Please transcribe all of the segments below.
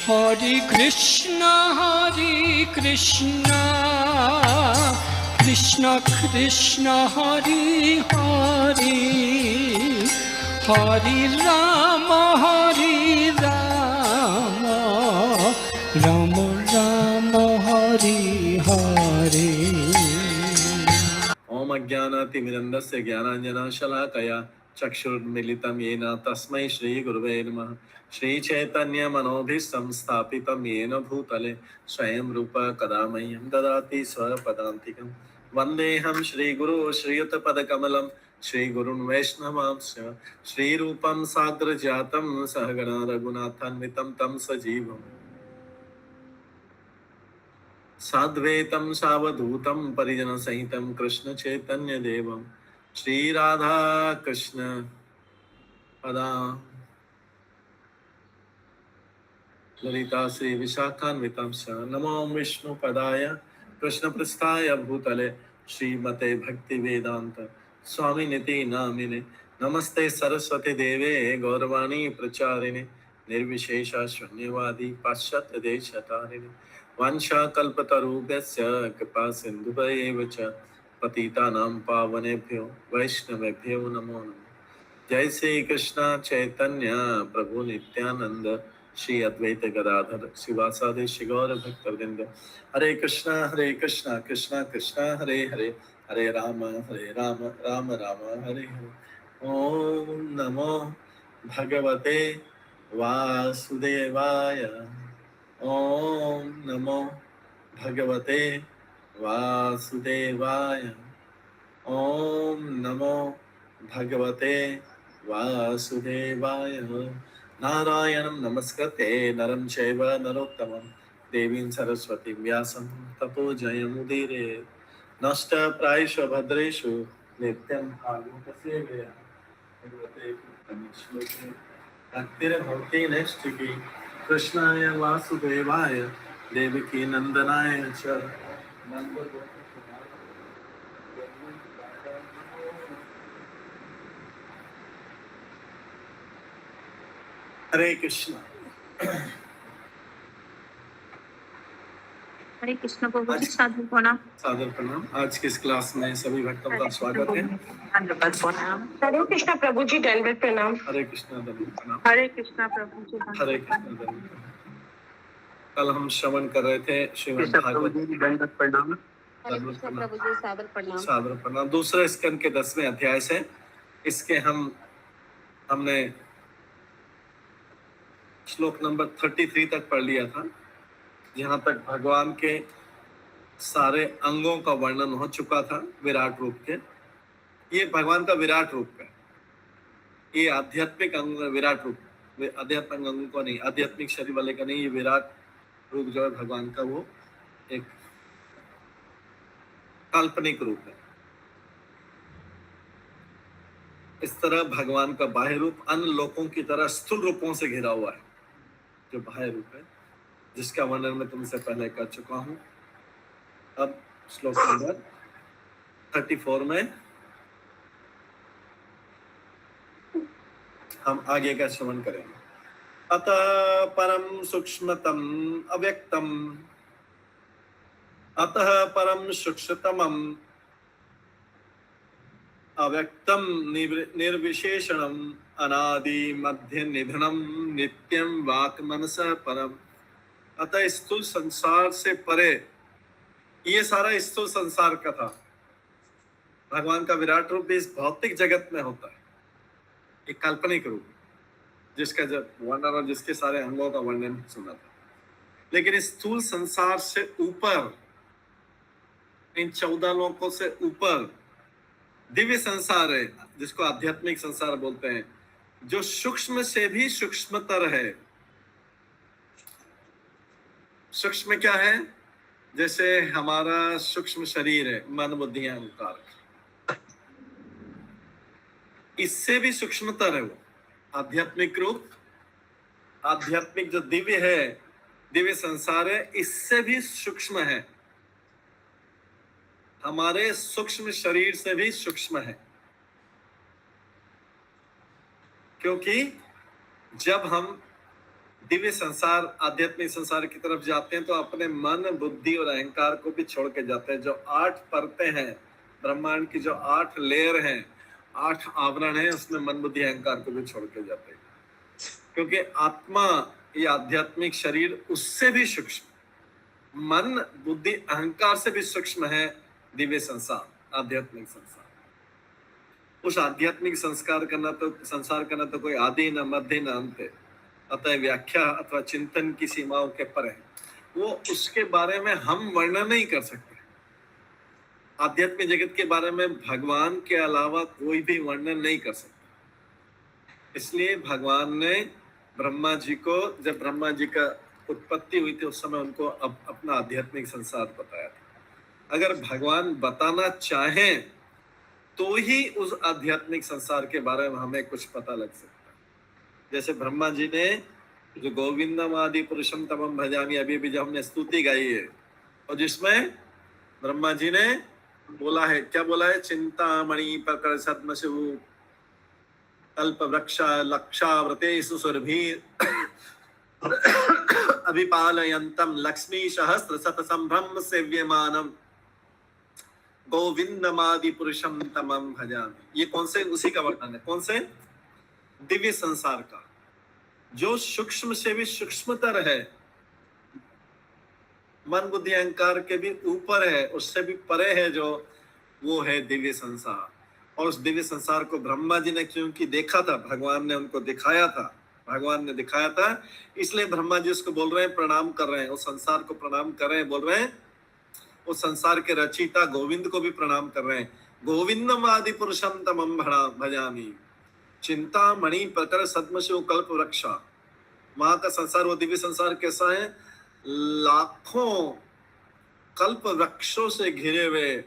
हरे कृष्णा कृष्ण कृष्ण हरे हरे, हरे राम राम राम हरे हरे। ओम अज्ञानातिमिरन्दस्य ज्ञानाञ्जनशलाकया चक्षुर्मिलितं येन तस्मै श्रीगुरुवे नमः। श्रीचैतन्यमनोभीष्टं स्थापितं येन भूतले स्वयं रूप कदा मह्यं ददाति स्वपदान्तिकं। वन्देऽहं श्रीगुरो श्रीयुतपदकमलं श्रीगुरुन् वैष्णवांश्च श्रीरूपं साग्रजातं सहगणा रघुनाथान्वितं तं सजीवम् साद्वैतं सावधूतं परिजनसहितं कृष्ण चैतन्य देवं श्री राधा कृष्ण पदा ललिता श्री विशाखान्वितं च नमो विष्णु पदाय कृष्ण पृष्ठाय भूतले श्रीमते भक्ति वेदांत स्वामी निति नामिने नमस्ते सरस्वती देवे गौरवाणी प्रचारिणे निर्विशेष शून्यवादी पाश्चात्य देशतारिणे वंशाकल्पतरुभ्यश्च कृपा सिन्धुभ्येव च पतितानां पावनेभ्यो वैष्णवेभ्यो नमो नमः। जय श्री कृष्ण चैतन्य प्रभु नित्यानंद श्री अद्वैत गदाधर शिवासादि श्री गौर भक्तवृंद। हरे कृष्णा कृष्णा कृष्णा हरे हरे, हरे राम राम राम हरे हरे। ओम नमो भगवते वासुदेवाय, ओम नमो भगवते वासुदेवाय, ओम नमो भगवते वासुदेवाय। नारायणं नमस्कृते नरं चैव नरोत्तमं देवीं सरस्वतीं व्यासं ततो जयमुदीरयेत्। नष्टप्रायेषु भद्रेषु नित्यं भागवतसेवया भगवते श्लोके भक्तिर्भवति नैष्ठिकी। कृष्णाय वासुदेवाय देवकी नंदनाय च हरे कृष्णा। हरे कृष्ण प्रभु जी, सादर प्रणाम। सादर प्रणाम। आज की इस क्लास में सभी भक्तों का स्वागत है। हरे कृष्ण प्रभु जी, दंडवत प्रणाम। हरे कृष्णा दंडवत प्रणाम। हरे कृष्ण प्रभु जी, हरे कृष्णा दंडवत प्रणाम। कल हम श्रवण कर रहे थे श्रीमद् भागवत। दंडवत प्रणाम। हरे कृष्ण प्रभु जी, सादर प्रणाम। सादर प्रणाम। दूसरे स्कंद के 10वें अध्याय से इसके हमने श्लोक नंबर 33 तक पढ़ लिया था, जहां तक भगवान के सारे अंगों का वर्णन हो चुका था विराट रूप के। ये भगवान का विराट रूप है, ये आध्यात्मिक अंग विराट रूप, आध्यात्मिक अंगों का नहीं, आध्यात्मिक शरीर वाले का नहीं, ये विराट रूप जो है भगवान का वो एक काल्पनिक रूप है। इस तरह भगवान का बाह्य रूप अन्य लोकों की तरह स्थूल रूपों से घिरा हुआ है, जो बाह्य रूप है, जिसका वर्णन मैं तुमसे पहले कर चुका हूं। अब श्लोक नंबर 34 में हम आगे का श्रवण करेंगे। अतः परम सूक्ष्मतम अव्यक्तम, अतः परम सूक्ष्मतमम अव्यक्तम निर्विशेषणम अनादि मध्य निधनम नित्यम वाक मनस परम। अतः स्थूल संसार से परे, ये सारा स्थूल संसार का था। भगवान का विराट रूप भी इस भौतिक जगत में होता है, एक काल्पनिक रूप जिसका जब वर्णन और जिसके सारे अंगों का वर्णन सुना था। लेकिन इस स्थूल संसार से ऊपर, इन 14 लोकों से ऊपर दिव्य संसार है, जिसको आध्यात्मिक संसार बोलते हैं, जो सूक्ष्म से भी सूक्ष्मतर है। सूक्ष्म क्या है? जैसे हमारा सूक्ष्म शरीर है, मन बुद्धि अहंकार, इससे भी सूक्ष्मतर है वो आध्यात्मिक रूप। आध्यात्मिक जो दिव्य है, दिव्य संसार है, इससे भी सूक्ष्म है, हमारे सूक्ष्म शरीर से भी सूक्ष्म है। क्योंकि जब हम दिव्य संसार आध्यात्मिक संसार की तरफ जाते हैं तो अपने मन बुद्धि और अहंकार को भी छोड़ के जाते हैं। जो 8 परतें हैं ब्रह्मांड की, जो 8 लेयर हैं, 8 आवरण हैं, उसमें मन बुद्धि अहंकार को भी छोड़ के जाते हैं, क्योंकि आत्मा ये आध्यात्मिक शरीर उससे भी सूक्ष्म, मन बुद्धि अहंकार से भी सूक्ष्म है दिव्य संसार, आध्यात्मिक संसार। उस आध्यात्मिक संसार का न तो कोई आदि न मध्य न अंत है, अतः व्याख्या अथवा चिंतन की सीमाओं के परे है। वो उसके बारे में हम वर्णन नहीं कर सकते। आध्यात्मिक जगत के बारे में भगवान के अलावा कोई भी वर्णन नहीं कर सकता। इसलिए भगवान ने ब्रह्मा जी को, जब ब्रह्मा जी का उत्पत्ति हुई थी उस समय उनको अपना आध्यात्मिक संसार बताया था। अगर भगवान बताना चाहें तो ही उस आध्यात्मिक संसार के बारे में हमें कुछ पता लग सकता है। जैसे ब्रह्मा जी ने जो गोविंदम आदि पुरुषम तमम भजामि अभी भी जो हमने स्तुति गाई है, और जिसमें ब्रह्मा जी ने बोला है, क्या बोला है, चिंतामणि प्रकर सद्मसु कल्प वृक्ष लक्षावृतेषु सुरभि अभिपालयन्तम लक्ष्मी सहस्र शत संभ्रम सेव्यमानम गोविंदमादि पुरुषम तमम भजामि। ये कौन से, उसी का वर्णन है। कौन से? दिव्य संसार का, जो सूक्ष्म से भी सूक्ष्मतर है, मन बुद्धि अहंकार के भी ऊपर है, उससे भी परे है, जो वो है दिव्य संसार। और उस दिव्य संसार को ब्रह्मा जी ने क्योंकि देखा था, भगवान ने उनको दिखाया था, भगवान ने दिखाया था, इसलिए ब्रह्मा जी उसको बोल रहे हैं, प्रणाम कर रहे हैं, उस संसार को प्रणाम कर रहे हैं, बोल रहे हैं उस संसार के रचयिता गोविंद को भी प्रणाम कर रहे हैं। गोविंदम आदि पुरुषम तमम भजामि चिंतामणि प्रकर सद्मसु कल्प वृक्षा। वहां का संसार, वो दिव्य संसार कैसा है? लाखों कल्प वृक्षों से घिरे हुए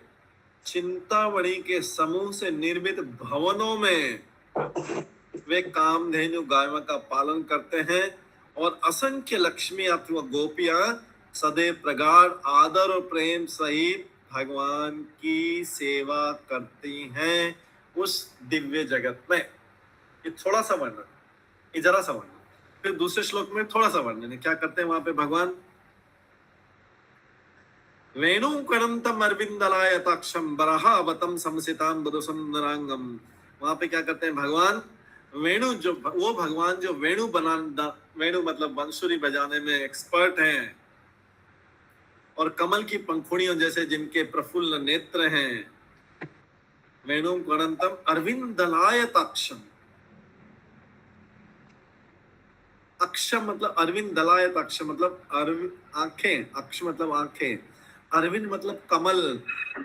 चिंतामणि के समूह से निर्मित भवनों में वे कामधेनु गायों का पालन करते हैं, और असंख्य लक्ष्मी अथवा गोपियां सदैव प्रगाढ़ आदर और प्रेम सहित भगवान की सेवा करती हैं उस दिव्य जगत में। ये थोड़ा सा वर्णन, ये जरा सा वर्णन। फिर दूसरे श्लोक में थोड़ा सा वर्णन है, क्या करते हैं वहां पे भगवान? वेणु कणंतम अरविंदलायताक्षम बरहावतम समसिताम बुधुसुंदरांगम। वहां पे क्या करते हैं भगवान? वेणु, जो वो भगवान जो वेणु वेणु मतलब बांसुरी बजाने में एक्सपर्ट हैं, और कमल की पंखुड़ियों जैसे जिनके प्रफुल्ल नेत्र हैं। वेणु गणंतम अरविंदलायताक्षम, अक्षम मतलब अरविंद, दलायत अक्षम मतलब आंखें, अक्ष मतलब आंखें, अरविंद मतलब कमल,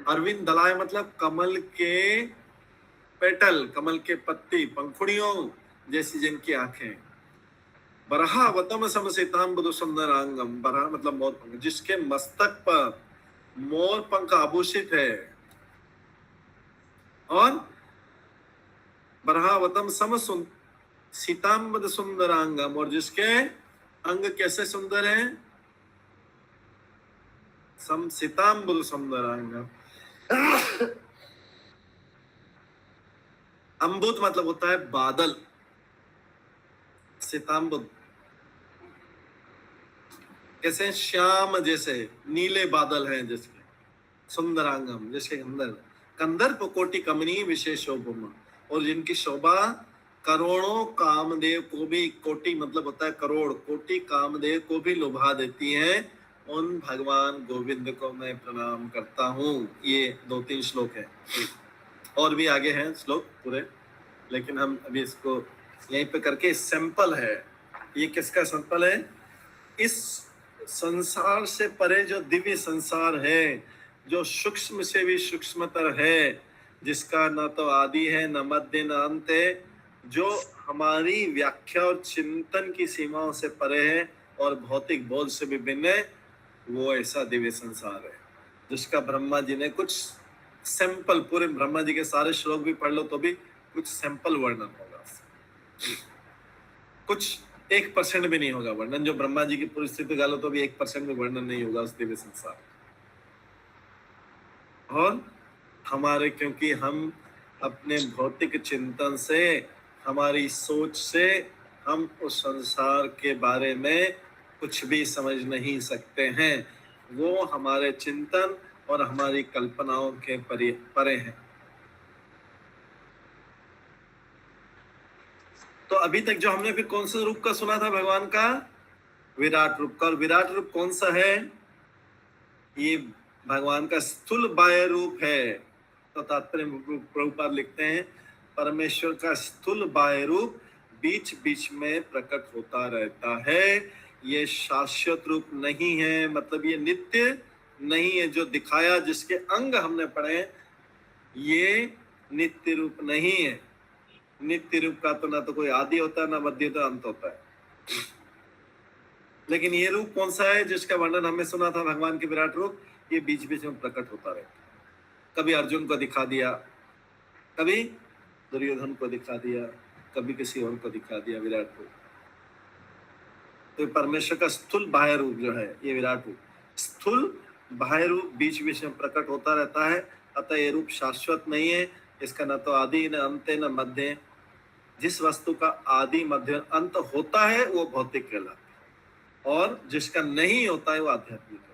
अरविंद दलाय मतलब कमल के पेटल, कमल के पत्ती, पंखुड़ियों जैसी जिनकी आंखें। बरहावतम समसिताम बुधु सुंदरांगम, बरहा मतलब मोर पंख, जिसके मस्तक पर मोर पंख आभूषित है, और बरहावतम सम सीताम्बद सुंदरांगम, और जिसके अंग कैसे सुंदर है? सम सीताम्बद सुंदरांगम। अम्बुद मतलब होता है बादल, सीताम्बुद कैसे? श्याम जैसे नीले बादल हैं जिसके, सुंदरांगम जिसके अंदर कंदर्प कोटि कमनी विशेष शोभा, और जिनकी शोभा करोड़ों कामदेव को भी, कोटि मतलब होता है करोड़, कोटि कामदेव को भी लुभा देती हैं। उन भगवान गोविंद को मैं प्रणाम करता हूँ। ये 2-3 श्लोक है, और भी आगे हैं श्लोक पूरे, लेकिन हम अभी इसको यहीं पे करके, सैंपल है। ये किसका सैंपल है? इस संसार से परे जो दिव्य संसार है, जो सूक्ष्म से भी सूक्ष्मतर है, जिसका न तो आदि है न मध्य न अंत है, जो हमारी व्याख्या और चिंतन की सीमाओं से परे है और भौतिक बोध से भी भिन्न है, वो ऐसा दिव्य संसार है जिसका ब्रह्मा जी ने कुछ सैंपल, पूरे ब्रह्मा जी के सारे श्लोक भी पढ़ लो तो भी कुछ सैंपल वर्णन होगा, कुछ 1% भी नहीं होगा वर्णन। जो ब्रह्मा जी की पूरी स्थिति गालो तो भी 1% भी वर्णन नहीं होगा उस दिव्य संसार। और हमारे, क्योंकि हम अपने भौतिक चिंतन से, हमारी सोच से हम उस संसार के बारे में कुछ भी समझ नहीं सकते हैं। वो हमारे चिंतन और हमारी कल्पनाओं के परे हैं। तो अभी तक जो हमने फिर कौन से रूप का सुना था भगवान का? विराट रूप का। और विराट रूप कौन सा है? ये भगवान का स्थूल बाह्य रूप है। तो तात्पर्य प्रभुपाद लिखते हैं, परमेश्वर का स्थूल बाह्य रूप बीच बीच में प्रकट होता रहता है। ये शाश्वत रूप नहीं है, मतलब ये नित्य नहीं है। जो दिखाया, जिसके अंग हमने पढ़े, ये नित्य रूप नहीं है। नित्य रूप का तो ना तो कोई आदि होता है, ना मध्य होता, अंत होता है। लेकिन ये रूप कौन सा है जिसका वर्णन हमने सुना था, भगवान के विराट रूप? ये बीच बीच में प्रकट होता रहता है। कभी अर्जुन को दिखा दिया, कभी दुर्योधन को दिखा दिया, कभी किसी और को दिखा दिया विराट रूप। तो परमेश्वर का स्थूल बाह्य रूप जो है, ये विराट रूप, स्थूल बाह्य रूप बीच बीच में प्रकट होता रहता है। अतः ये रूप शाश्वत नहीं है। इसका न तो आदि, न अंत, न मध्य। जिस वस्तु का आदि, मध्य, अंत होता है वो भौतिक कहलाता है, और जिसका नहीं होता है वो आध्यात्मिक है।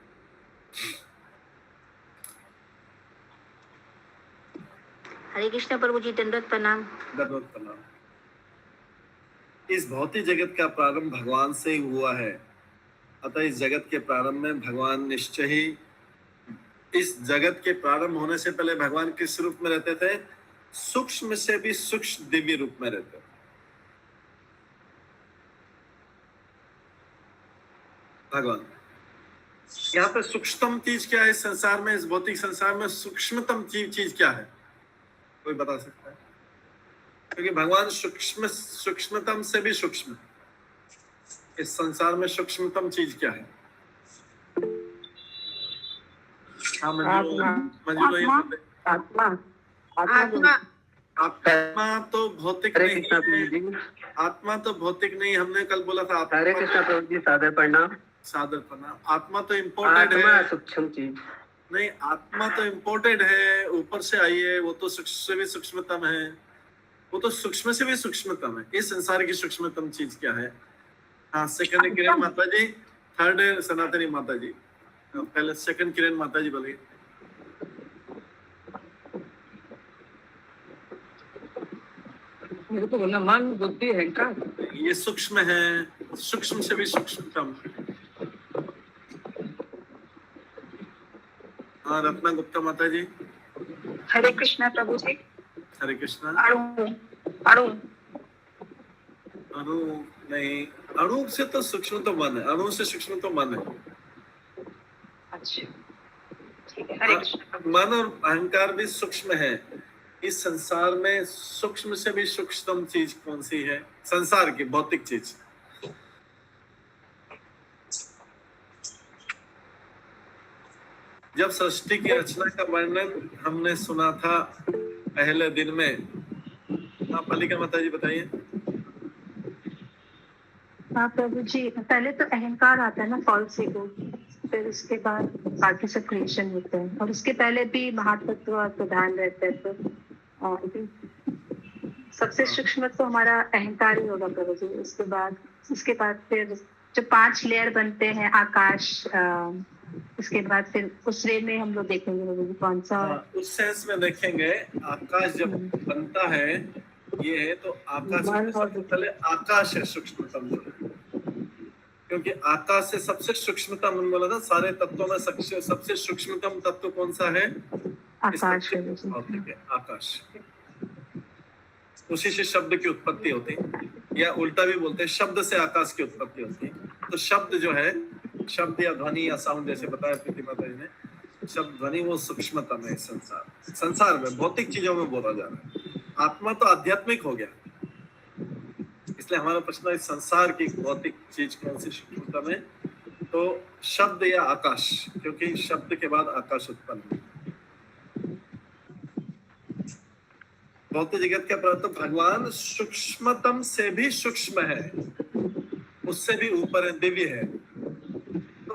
हरे कृष्ण प्रभु जी, दंडवत प्रणाम। दंडवत प्रणाम। इस भौतिक जगत का प्रारंभ भगवान से ही हुआ है। अतः इस जगत के प्रारंभ में भगवान निश्चय ही, इस जगत के प्रारंभ होने से पहले भगवान किस रूप में रहते थे? सूक्ष्म से भी सूक्ष्म दिव्य रूप में रहते थे भगवान। यहाँ पे सूक्ष्मतम चीज क्या है इस संसार में? इस भौतिक संसार में सूक्ष्मतम चीज क्या है? कोई बता सकता है? क्योंकि भगवान सूक्ष्मतम से भी सूक्ष्म। इस संसार में सूक्ष्मतम चीज क्या है? आत्मा। आत्मा तो भौतिक नहीं। आत्मा तो भौतिक नहीं, हमने कल बोला था। हरे कृष्ण प्रभु जी, सादर प्रणाम। सादर प्रणाम। आत्मा तो इम्पोर्टेड है, सूक्ष्म चीज नहीं। आत्मा तो इम्पोर्टेड है, ऊपर से आई है। वो तो सूक्ष्म से भी सूक्ष्मतम है। वो तो सूक्ष्म से भी सूक्ष्मतम है। इस संसार की सूक्ष्मतम चीज क्या है? हाँ, सेकंड किरण माता जी, थर्ड सनातनी माता जी। पहले सेकंड किरण माता जी बोलिए। मेरे को बोलना, मन, बुद्धि, अहंकार, ये सूक्ष्म है, सूक्ष्म से भी सूक्ष्मतम। हाँ, रत्ना गुप्ता माता जी। हरे कृष्णा प्रभु जी। हरे कृष्णा। अणु नहीं, अणु से तो सूक्ष्म तो मन है। अणु से सूक्ष्म तो मन है। अच्छा, ठीक है। हरे कृष्णा। मन और अहंकार भी सूक्ष्म है। इस संसार में सूक्ष्म से भी सूक्ष्मतम चीज कौन सी है? संसार की भौतिक चीज। जब सृष्टि की रचना का वर्णन हमने सुना था पहले दिन में, आप मल्लिका माता जी बताइए। हाँ प्रभु जी, पहले तो अहंकार आता है ना, फॉल्स ईगो, फिर उसके बाद बाकी सब क्रिएशन होते हैं, और उसके पहले भी महातत्व और प्रधान रहते हैं। तो सबसे सूक्ष्म तो हमारा अहंकार ही होगा प्रभु जी। उसके बाद फिर जो 5 लेयर बनते हैं, आकाश, उसके बाद फिर उस रे में हम लोग देखेंगे प्रभु जी कौन सा। उस सेंस में देखेंगे, आकाश जब बनता है, ये है तो आकाश सबसे पहले आकाश है सूक्ष्मतम, क्योंकि आकाश से सबसे सूक्ष्मतम मन बोला था। सारे तत्वों में सबसे सूक्ष्मतम तत्व कौन सा है? आकाश है। आकाश। उसी से शब्द की उत्पत्ति होती है, या उल्टा भी बोलते हैं, शब्द से आकाश की उत्पत्ति होती है। तो शब्द जो है, शब्द या ध्वनि या साउंड, जैसे बताया प्रीति माता जी ने, शब्द ध्वनि वो सूक्ष्मतम है। संसार में भौतिक चीजों में बोला जा रहा है। आत्मा तो आध्यात्मिक हो गया। इसलिए हमारा प्रश्न है, संसार की भौतिक चीज कौन सी सूक्ष्मतम है? तो शब्द या आकाश, क्योंकि शब्द के बाद आकाश उत्पन्न हुआ। भौतिक जगत का प्रारंभ, तो भगवान सूक्ष्मतम से भी सूक्ष्म है, उससे भी ऊपर है, दिव्य है। तो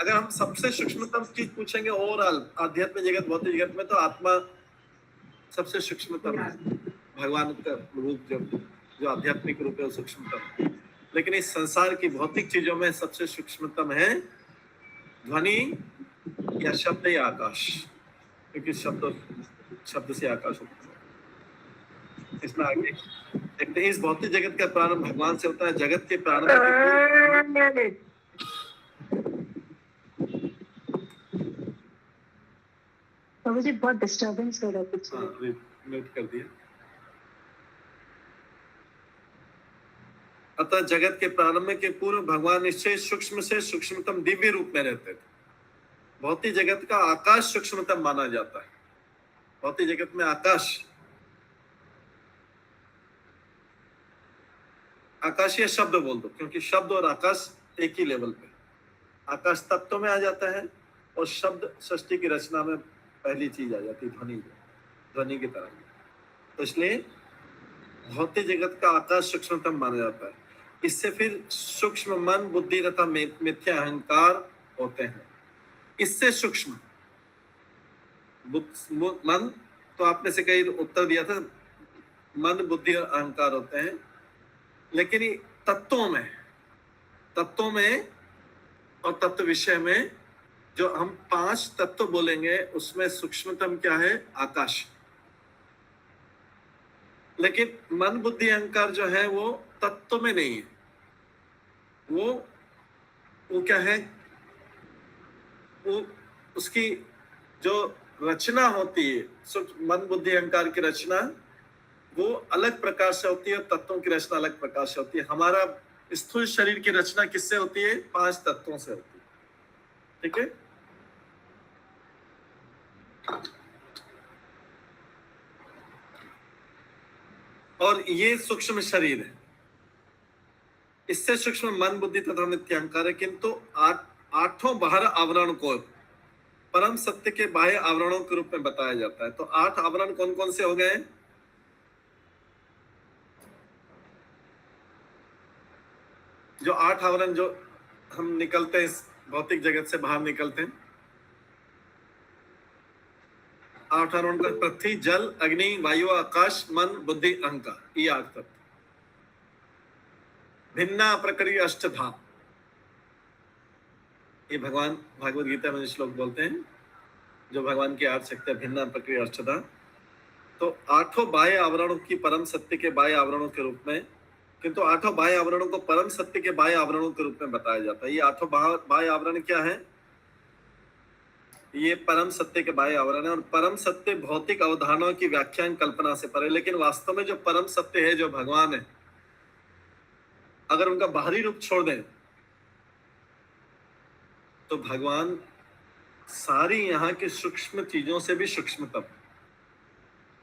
अगर हम सबसे सूक्ष्मतम चीज पूछेंगे ओवरऑल आध्यात्मिक जगत, भौतिक जगत में, तो आत्मा सबसे सूक्ष्मतम है। भगवान का रूप जब जो आध्यात्मिक रूप है वो सूक्ष्मतम है। लेकिन इस संसार की भौतिक चीजों में सबसे सूक्ष्मतम है ध्वनि या शब्द या आकाश, क्योंकि शब्द से आकाश होता है। इसमें आगे देखते हैं, इस भौतिक जगत का प्रारंभ भगवान से होता है। जगत के प्रारंभ तो मुझे बहुत डिस्टर्बेंस हो रहा है पीछे। म्यूट कर दिया। अतः जगत के प्रारंभ के पूर्व भगवान निश्चय सूक्ष्म से सूक्ष्मतम दिव्य रूप में रहते थे। भौतिक जगत का आकाश सूक्ष्मतम माना जाता है। भौतिक जगत में आकाशीय शब्द बोल दो, क्योंकि शब्द और आकाश एक ही लेवल पे। आकाश तत्व में आ जाता है और शब्द सृष्टि की रचना में पहली चीज आ जाती है, ध्वनि की तरह। तो इसलिए भौतिक जगत का आकाश सूक्ष्मतम माना जाता है। इससे फिर सूक्ष्म मन, बुद्धि तथा मिथ्या अहंकार होते हैं। इससे सूक्ष्म मन, तो आपने से कई उत्तर दिया था, मन, बुद्धि और अहंकार होते हैं। लेकिन तत्वों में और तत्व विषय में जो हम 5 तत्व बोलेंगे उसमें सूक्ष्मतम क्या है? आकाश। लेकिन मन, बुद्धि, अहंकार जो है वो तत्व में नहीं है। वो क्या है? वो उसकी जो रचना होती है, मन, बुद्धि, अहंकार की रचना वो अलग प्रकार से होती है और तत्वों की रचना अलग प्रकार से होती है। हमारा स्थूल शरीर की रचना किससे होती है? 5 तत्वों से होती है। ठीक है। और ये सूक्ष्म शरीर है। इससे सूक्ष्म मन, बुद्धि तथा मिथ्या अहंकार है। किंतु 8 बाहर आवरण को परम सत्य के बाह्य आवरणों के रूप में बताया जाता है। तो 8 आवरण कौन कौन से हो गए? जो 8 आवरण जो हम निकलते हैं इस भौतिक जगत से बाहर निकलते हैं, 8 आवरण का पृथ्वी, जल, अग्नि, वायु, आकाश, मन, बुद्धि, अहंकार, ये 8 तत्व। भिन्ना प्रकृति अष्टधा, ये भगवान भागवत गीता में श्लोक बोलते हैं, जो भगवान की 8 शक्तियां, भिन्ना प्रकृति अष्टधा। तो 8 बाह्य आवरणों की परम सत्य के बाह्य आवरणों के रूप में, किंतु 8 बाह्य आवरणों को परम सत्य के बाह्य आवरणों के रूप में बताया जाता है। ये 8 बाह्य आवरण क्या है? ये परम सत्य के बाह्य आवरण है। और परम सत्य भौतिक अवधारणाओं की व्याख्यान कल्पना से परे, लेकिन वास्तव में जो परम सत्य है, जो भगवान है, अगर उनका बाहरी रूप छोड़ दें तो भगवान सारी यहाँ की सूक्ष्म चीजों से भी सूक्ष्मतम।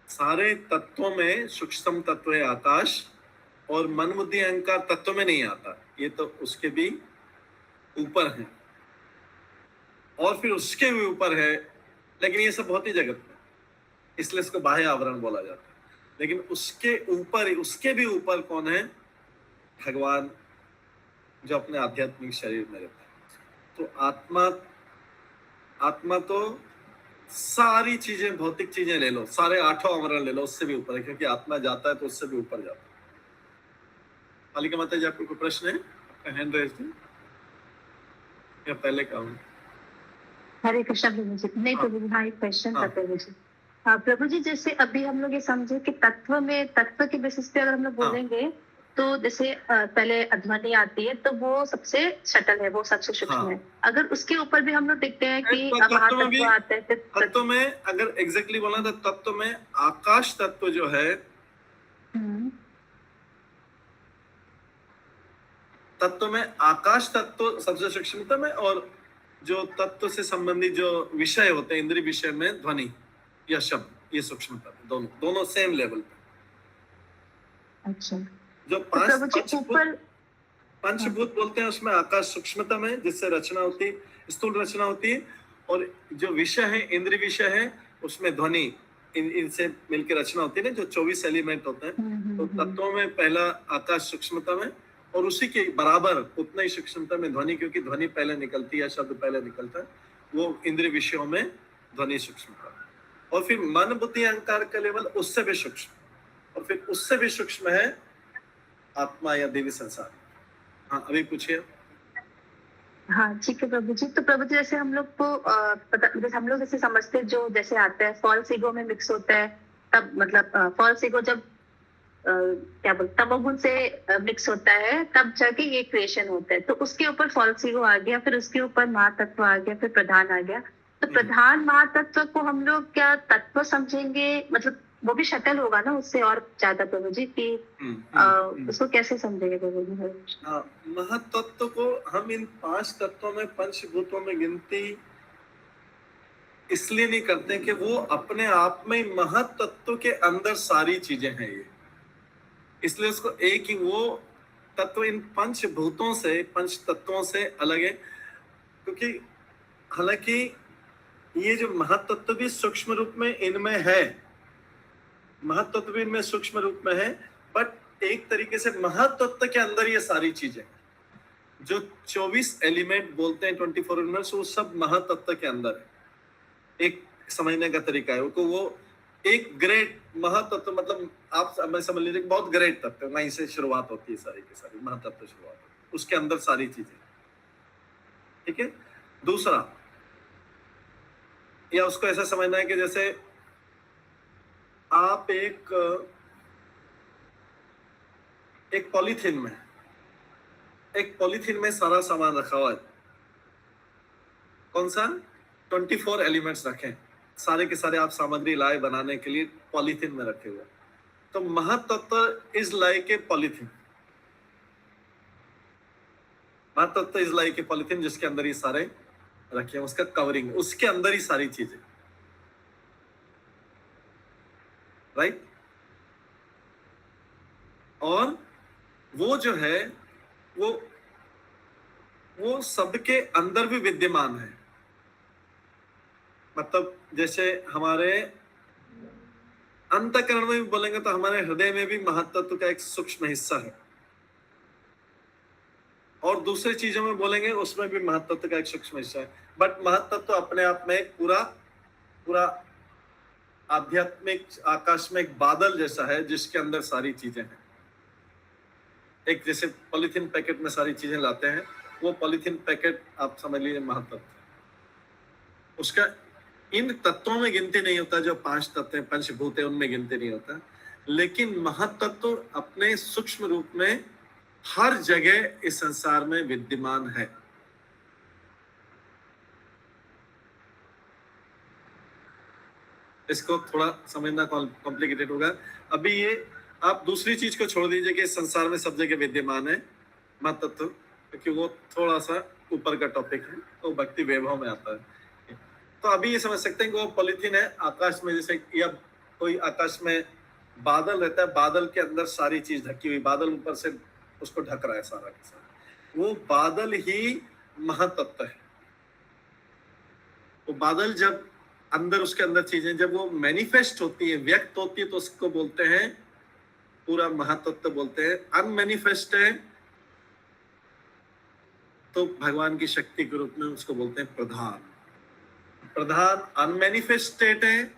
सारे तत्वों में सूक्ष्म तत्व है आकाश, और मन, बुद्धि, अहंकार तत्व में नहीं आता, ये तो उसके भी ऊपर है, और फिर उसके भी ऊपर है। लेकिन ये सब भौतिक जगत में, इसलिए इसको बाह्य आवरण बोला जाता है। लेकिन उसके ऊपर, उसके भी ऊपर कौन है? भगवान, जो अपने आध्यात्मिक शरीर में रहता है। तो आत्मा तो सारी चीजें, भौतिक चीजें ले लो, सारे 8 आवरण ले लो, उससे भी ऊपर है, क्योंकि आत्मा जाता है तो उससे भी ऊपर जाता है। मालिका माता जी, आपको कोई प्रश्न है? आपका हैंड रेज है या पहले कहूँ? हरे कृष्ण प्रभु जी। नहीं प्रभु जी, हाँ एक क्वेश्चन था प्रभु जी। प्रभु जी, जैसे अभी हम लोग ये समझे कि तत्व में, तत्व के बेसिस पे अगर हम लोग बोलेंगे तो जैसे पहले ध्वनि आती है तो वो सबसे सटल है, वो सबसे सूक्ष्म है। अगर उसके ऊपर भी हम लोग देखते हैं कि महातत्व आते हैं, तत्व में अगर एग्जैक्टली बोलना तो तत्व में आकाश तत्व जो है, तत्व में आकाश तत्व सबसे सूक्ष्मतम है। और जो तत्व से संबंधित जो विषय होते हैं, इंद्रिय विषय में ध्वनि या शब्द, ये सूक्ष्मतम, दोनों सेम लेवल पे। अच्छा। जो पंचभूत बोलते हैं उसमें आकाश सूक्ष्मतम है, जिससे रचना होती है, स्थूल रचना होती है। और जो विषय है, इंद्रिय विषय है, उसमें ध्वनि, इनसे मिलकर रचना होती है ना, जो 24 एलिमेंट होते हैं। तो तत्वों में पहला आकाश सूक्ष्मतम है, और उसी के बराबर उतना ही सूक्ष्मता में ध्वनि, क्योंकि ध्वनि पहले निकलती है, शब्द पहले निकलता है, वो इंद्रिय विषयों में ध्वनि सूक्ष्मता। और फिर मन, बुद्धि, अहंकार का लेवल उससे भी सूक्ष्म, और फिर उससे भी सूक्ष्म है आत्मा या देवी संसार। हाँ, अभी पूछिए। हाँ ठीक है प्रभु जी। तो प्रभु जी जैसे हम लोग को पता, जैसे हम लोग जैसे समझते हैं, जो जैसे आता है फॉल्स ईगो में मिक्स होता है, तब मतलब फॉल्स ईगो जब क्या बोलते तमोगुण से मिक्स होता है, तब जाके ये क्रिएशन होता है। तो उसके ऊपर फॉल्स ईगो आ गया, फिर उसके ऊपर महातत्व आ गया, फिर प्रधान आ गया। तो प्रधान महातत्व को हम लोग क्या तत्व समझेंगे? मतलब वो भी शटल होगा ना उससे और ज्यादा प्रभु जी, कि उसको कैसे समझेंगे प्रभु जी? महतत्व को हम इन 5 तत्वों में, पंचभूतों में गिनती इसलिए नहीं करते कि वो अपने आप में महतत्व के अंदर सारी चीजें हैं ये, इसलिए उसको एक ही वो तत्व इन पंचभूतों से, पंच तत्वों से अलग है। क्योंकि हालांकि ये जो महतत्व भी सूक्ष्म रूप में इनमें है, महतत्व भी इनमें सूक्ष्म रूप में है, बट एक तरीके से महतत्व के अंदर ये सारी चीजें, जो 24 एलिमेंट बोलते हैं, 24 एलिमेंट्स, वो सब महतत्व के अंदर है। एक समझने का तरीका है उनको, वो एक ग्रेट महतत्व, मतलब आप समझ लीजिए बहुत ग्रेट तत्व, वहीं से शुरुआत होती है सारी की सारी, महतत्व शुरुआत होती है, उसके अंदर सारी चीजें। ठीक है। दूसरा, या उसको ऐसा समझना है कि जैसे आप एक पॉलीथीन में सारा सामान रखा हुआ है। कौन सा? 24 एलिमेंट्स रखे, सारे के सारे आप सामग्री लाए बनाने के लिए पॉलीथीन में रखे हुए। तो महतत्व इज लाइक ए पॉलीथीन, महतत्व इज लाइक ए पॉलीथीन जिसके अंदर ये सारे रखे हैं, उसका कवरिंग, उसके अंदर ही सारी चीजें, राइट। और वो जो है वो सबके अंदर भी विद्यमान है। मतलब जैसे हमारे अंतःकरण में भी बोलेंगे तो हमारे हृदय में भी महतत्व का एक सूक्ष्म हिस्सा है, और दूसरी चीजों में बोलेंगे उसमें भी महतत्व का एक सूक्ष्म हिस्सा है। बट महतत्व अपने आप में एक पूरा आध्यात्मिक आकाश में एक बादल जैसा है जिसके अंदर सारी चीजें हैं। एक जैसे पॉलीथीन पैकेट में सारी चीजें लाते हैं, वो पॉलीथीन पैकेट आप समझ लीजिए महतत्व, उसका इन तत्वों में गिनती नहीं होता, जो 5 तत्व हैं, पंचभूत है, उनमें गिनती नहीं होता। लेकिन महतत्व अपने सूक्ष्म रूप में हर जगह इस संसार में विद्यमान है। इसको थोड़ा समझना कॉम्प्लिकेटेड होगा। अभी ये आप दूसरी चीज को छोड़ दीजिए कि इस संसार में सब जगह विद्यमान है महतत्व, क्योंकि वो थोड़ा सा ऊपर का टॉपिक है, तो भक्ति वैभव में आता है। तो अभी ये समझ सकते हैं कि वो पॉलीथीन है आकाश में, जैसे या कोई आकाश में बादल रहता है, बादल के अंदर सारी चीज ढकी हुई, बादल ऊपर से उसको ढक रहा है सारा के सारा, वो बादल ही महतत्व है। वो बादल जब अंदर, उसके अंदर चीजें जब वो मैनिफेस्ट होती है, व्यक्त होती है, तो उसको बोलते हैं पूरा महतत्व बोलते हैं। अनमैनिफेस्ट है तो भगवान की शक्ति के रूप में उसको बोलते हैं प्रधान। प्रधान अनमैनिफेस्टेड है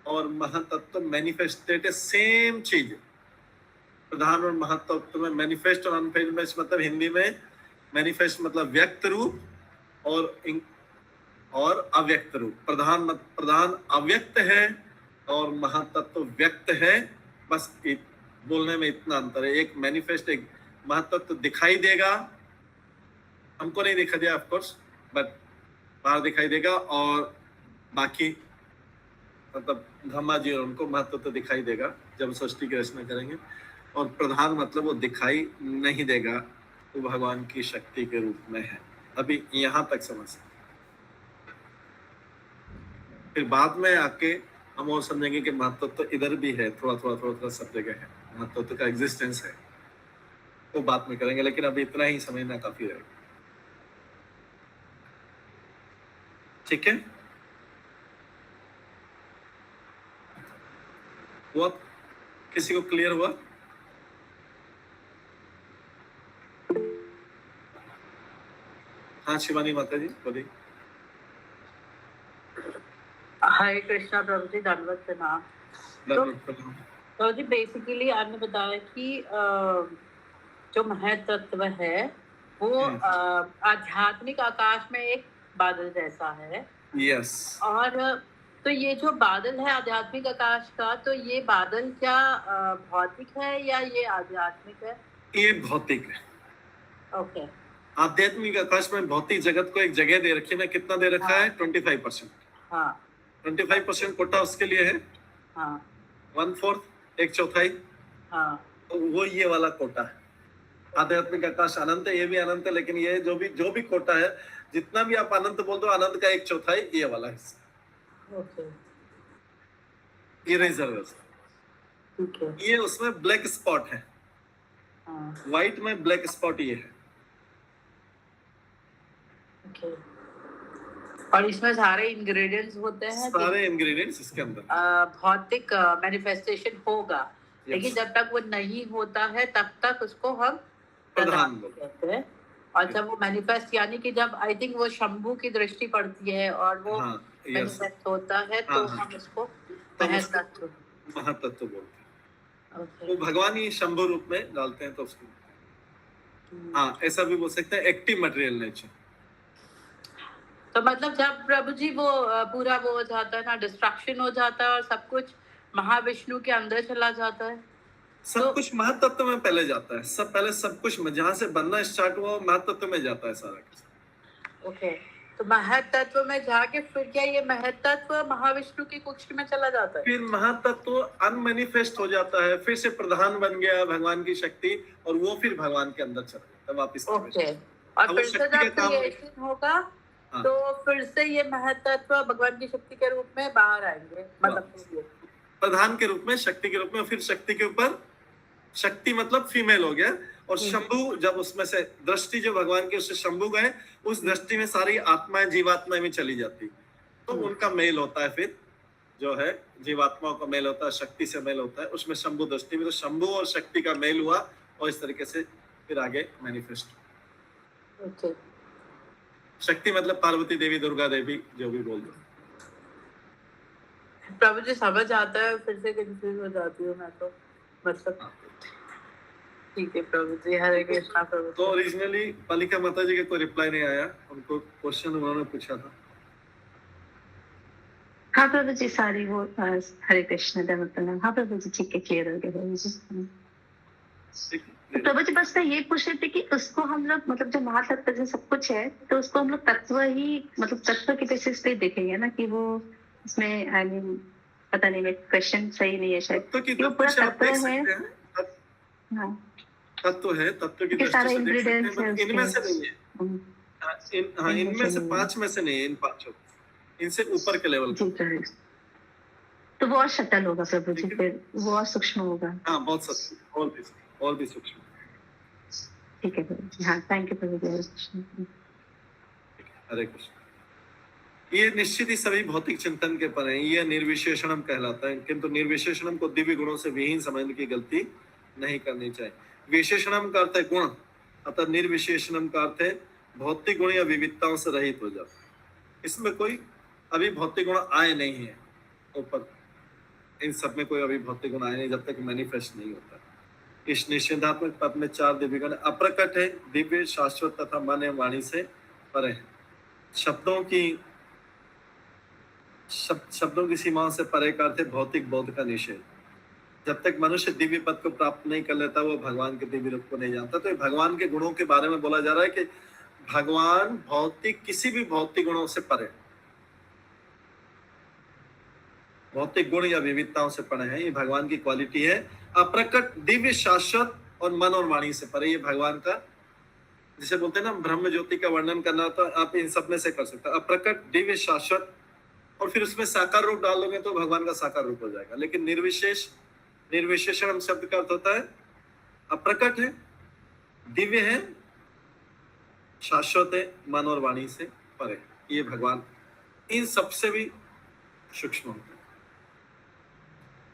और महतत्व मैनिफेस्टेड है, सेम चीज। प्रधान और महतत्व में मैनिफेस्ट और अनमैनिफेस्ट मतलब हिंदी में मैनिफेस्ट मतलब व्यक्त रूप और अव्यक्त रूप। प्रधान अव्यक्त है और महतत्व व्यक्त है, बस बोलने में इतना अंतर है। एक मैनिफेस्ट, एक महतत्व दिखाई देगा, हमको नहीं दिखा दिया ऑफ कोर्स, बट बाहर दिखाई देगा, और बाकी मतलब ब्रह्मा जी और उनको महत्व दिखाई देगा जब सृष्टि की रचना करेंगे। और प्रधान मतलब वो दिखाई नहीं देगा, वो भगवान की शक्ति के रूप में है। अभी यहाँ तक समझ, फिर बाद में आके हम और समझेंगे कि महत्व इधर भी है, थोड़ा सब जगह है, महत्व का एग्जिस्टेंस है, वो बात में करेंगे। लेकिन अभी इतना ही समझना काफी रहेगा। ठीक है, हुआ? किसी को क्लियर हुआ? हाँ शिवानी माता जी बोलिए। हरे कृष्णा प्रभु जी, दंडवत प्रणाम। तो जी बेसिकली आपने बताया कि जो महतत्व है वो आध्यात्मिक आकाश में एक बादल जैसा है। यस। और तो ये जो बादल है आध्यात्मिक आकाश का, तो ये बादल क्या भौतिक है या ये आध्यात्मिक है? ये भौतिक है। ओके। आध्यात्मिक आकाश में भौतिक जगत को एक जगह दे रखी है। कितना दे रखा है? 25%। हाँ 25% कोटा उसके लिए है। हाँ 1/4, 1/4। हाँ तो वो ये वाला कोटा है। आध्यात्मिक आकाश अनंत है, ये भी अनंत है, लेकिन ये जो भी कोटा है, जितना भी आप अनंत बोल दो, अनंत का 1/4 ये वाला हिस्सा। ओके ये रिजर्व है। ठीक है। ये उसमें ब्लैक स्पॉट है। हाँ व्हाइट में ब्लैक स्पॉट ये है। ओके। और इसमें सारे इंग्रेडिएंट्स होते हैं। सारे इंग्रेडिएंट्स इसके अंदर। भौतिक मैनिफेस्टेशन होगा, लेकिन जब तक वो नहीं होता है तब तक उसको हम प्रधान कहते हैं। और जब वो मैनिफेस्ट, यानी कि जब आई थिंक वो शंभू की दृष्टि पड़ती है और वो मैनिफेस्ट होता है, तो हम उसको महतत्व महातत्व बोलते हैं। ओके। वो भगवान ही शंभु रूप में डालते हैं तो उसको हाँ ऐसा भी बोल सकते हैं, एक्टिव मटेरियल नेचर। तो मतलब जब प्रभु जी वो पूरा वो हो जाता है ना, डिस्ट्रक्शन हो जाता है और सब कुछ महाविष्णु के अंदर चला जाता है, सब कुछ महातत्व में पहले जाता है। सब कुछ जहाँ से बनना स्टार्ट हुआ महातत्व में जाता है सारा। ओके। तो महतत्व में जाके फिर क्या ये महतत्व महाविष्णु की कुक्षी में चला जाता है? फिर महातत्व अनमैनिफेस्ट हो जाता है, फिर से प्रधान बन गया भगवान की शक्ति, और वो फिर भगवान के अंदर चला जाता है वापिस। ओके। और फिर से जब क्रिएशन होगा तो फिर से ये महतत्व भगवान की शक्ति के रूप में बाहर आएंगे, मतलब प्रधान के रूप में, शक्ति के रूप में। फिर शक्ति के ऊपर, शक्ति मतलब फीमेल हो गया, और शंभु जब उसमें से दृष्टि जो भगवान की उससे शंभु गए, उस दृष्टि में सारी आत्माएं जीवात्माएं में चली जाती, तो उनका मेल होता है। फिर जो है जीवात्माओं का मेल होता है, शक्ति से मेल होता है, उसमें शंभु दृष्टि में। तो शंभु और शक्ति का मेल हुआ और इस तरीके से फिर आगे मैनिफेस्ट। ओके। शक्ति मतलब पार्वती देवी, दुर्गा देवी, जो भी बोल दो। प्रभु जी समझ आता है, फिर से कंफ्यूज हो जाती हूँ मैं तो, मतलब ठीक है प्रभु जी। हरे कृष्णा प्रभु जी। तो ओरिजिनली पालिका माता जी के कोई रिप्लाई नहीं आया, उनको क्वेश्चन उन्होंने पूछा था। हाँ प्रभु जी, सारी वो हरे कृष्ण देवता। हाँ प्रभु जी, ठीक है, क्लियर हो गया प्रभु जी। प्रभु जी बस मैं ये पूछ रही थी कि उसको हम लोग, मतलब जो महातत्व जो सब कुछ है, तो उसको हम लोग तत्व ही, मतलब तत्व के बेसिस पे देखेंगे ना, कि वो इसमें आई मीन पता नहीं, मैं क्वेश्चन सही नहीं है शायद, वो पूरा तत्व है। हाँ तत्व है, तत्व की सारे इंग्रेडिएंट्स हैं, इनमें से नहीं है। इनमें से 5 में से नहीं है, इन 5 इनसे ऊपर के लेवल का। तो वो और शटल होगा प्रभु जी, फिर वो और सूक्ष्म होगा। हाँ बहुत सूक्ष्म, और भी सूक्ष्म। ठीक है प्रभु जी। हाँ थैंक यू प्रभु जी। हरे कृष्ण। ये निश्चित ही सभी भौतिक चिंतन के पर है। ये निर्विशेषणम कहलाता है, किंतु निर्विशेषणम को दिव्य गुणों से विहीन समझने की गलती नहीं करनी चाहिए। विशेषणम का अर्थ है गुण, अतः निर्विशेषणम का अर्थ है भौतिक गुण या विविधताओं से रहित हो जाता है। इसमें कोई अभी भौतिक गुण आए नहीं है ऊपर, इन सब में कोई अभी भौतिक गुण आए नहीं, जब तक मैनिफेस्ट नहीं होता। इस निषेधात्मक पद में 4 दिव्य गुण अप्रकट है, दिव्य, शाश्वत तथा मन एवं वाणी से परे है। शब्दों की सीमाओं से परे का अर्थ है भौतिक बोध का निषेध। जब तक मनुष्य दिव्य पद को प्राप्त नहीं कर लेता, वो भगवान के दिव्य रूप को नहीं जानता। तो भगवान के गुणों के बारे में बोला जा रहा है कि भगवान भौतिक, किसी भी भौतिक गुणों से परे, भौतिक गुण या विविधताओं से परे है। ये भगवान की क्वालिटी है। अप्रकट, दिव्य, शाश्वत और मन और वाणी से परे, ये भगवान का, जिसे बोलते हैं ना ब्रह्म ज्योति का वर्णन करना, तो आप इन सब में से कर सकते हैं। अप्रकट, दिव्य, शाश्वत, और फिर उसमें साकार रूप डाल लोगे तो भगवान का साकार रूप हो जाएगा। लेकिन निर्विशेषण शब्द का अर्थ होता है अप्रकट है, दिव्य है, शाश्वत है, मन और वाणी से परे। ये भगवान इन सबसे भी सूक्ष्म होता है।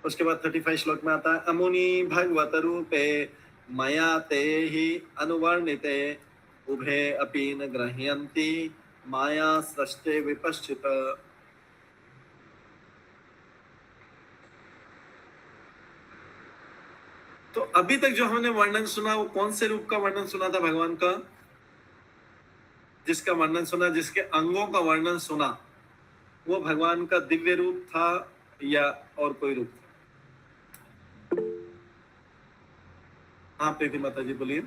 उसके बाद 35 श्लोक में आता है, अमुनि भगवत रूपे मया ते ही अनुवर्णिते उभे अपि न गृह्यन्ति माया सृष्टे विपश्चित। तो अब अभी तक जो हमने वर्णन सुना वो कौन से रूप का वर्णन सुना था भगवान का? जिसका वर्णन सुना, जिसके अंगों का वर्णन सुना, वो भगवान का दिव्य रूप था या और कोई रूप था? हाँ प्रीति माता जी बोलिए।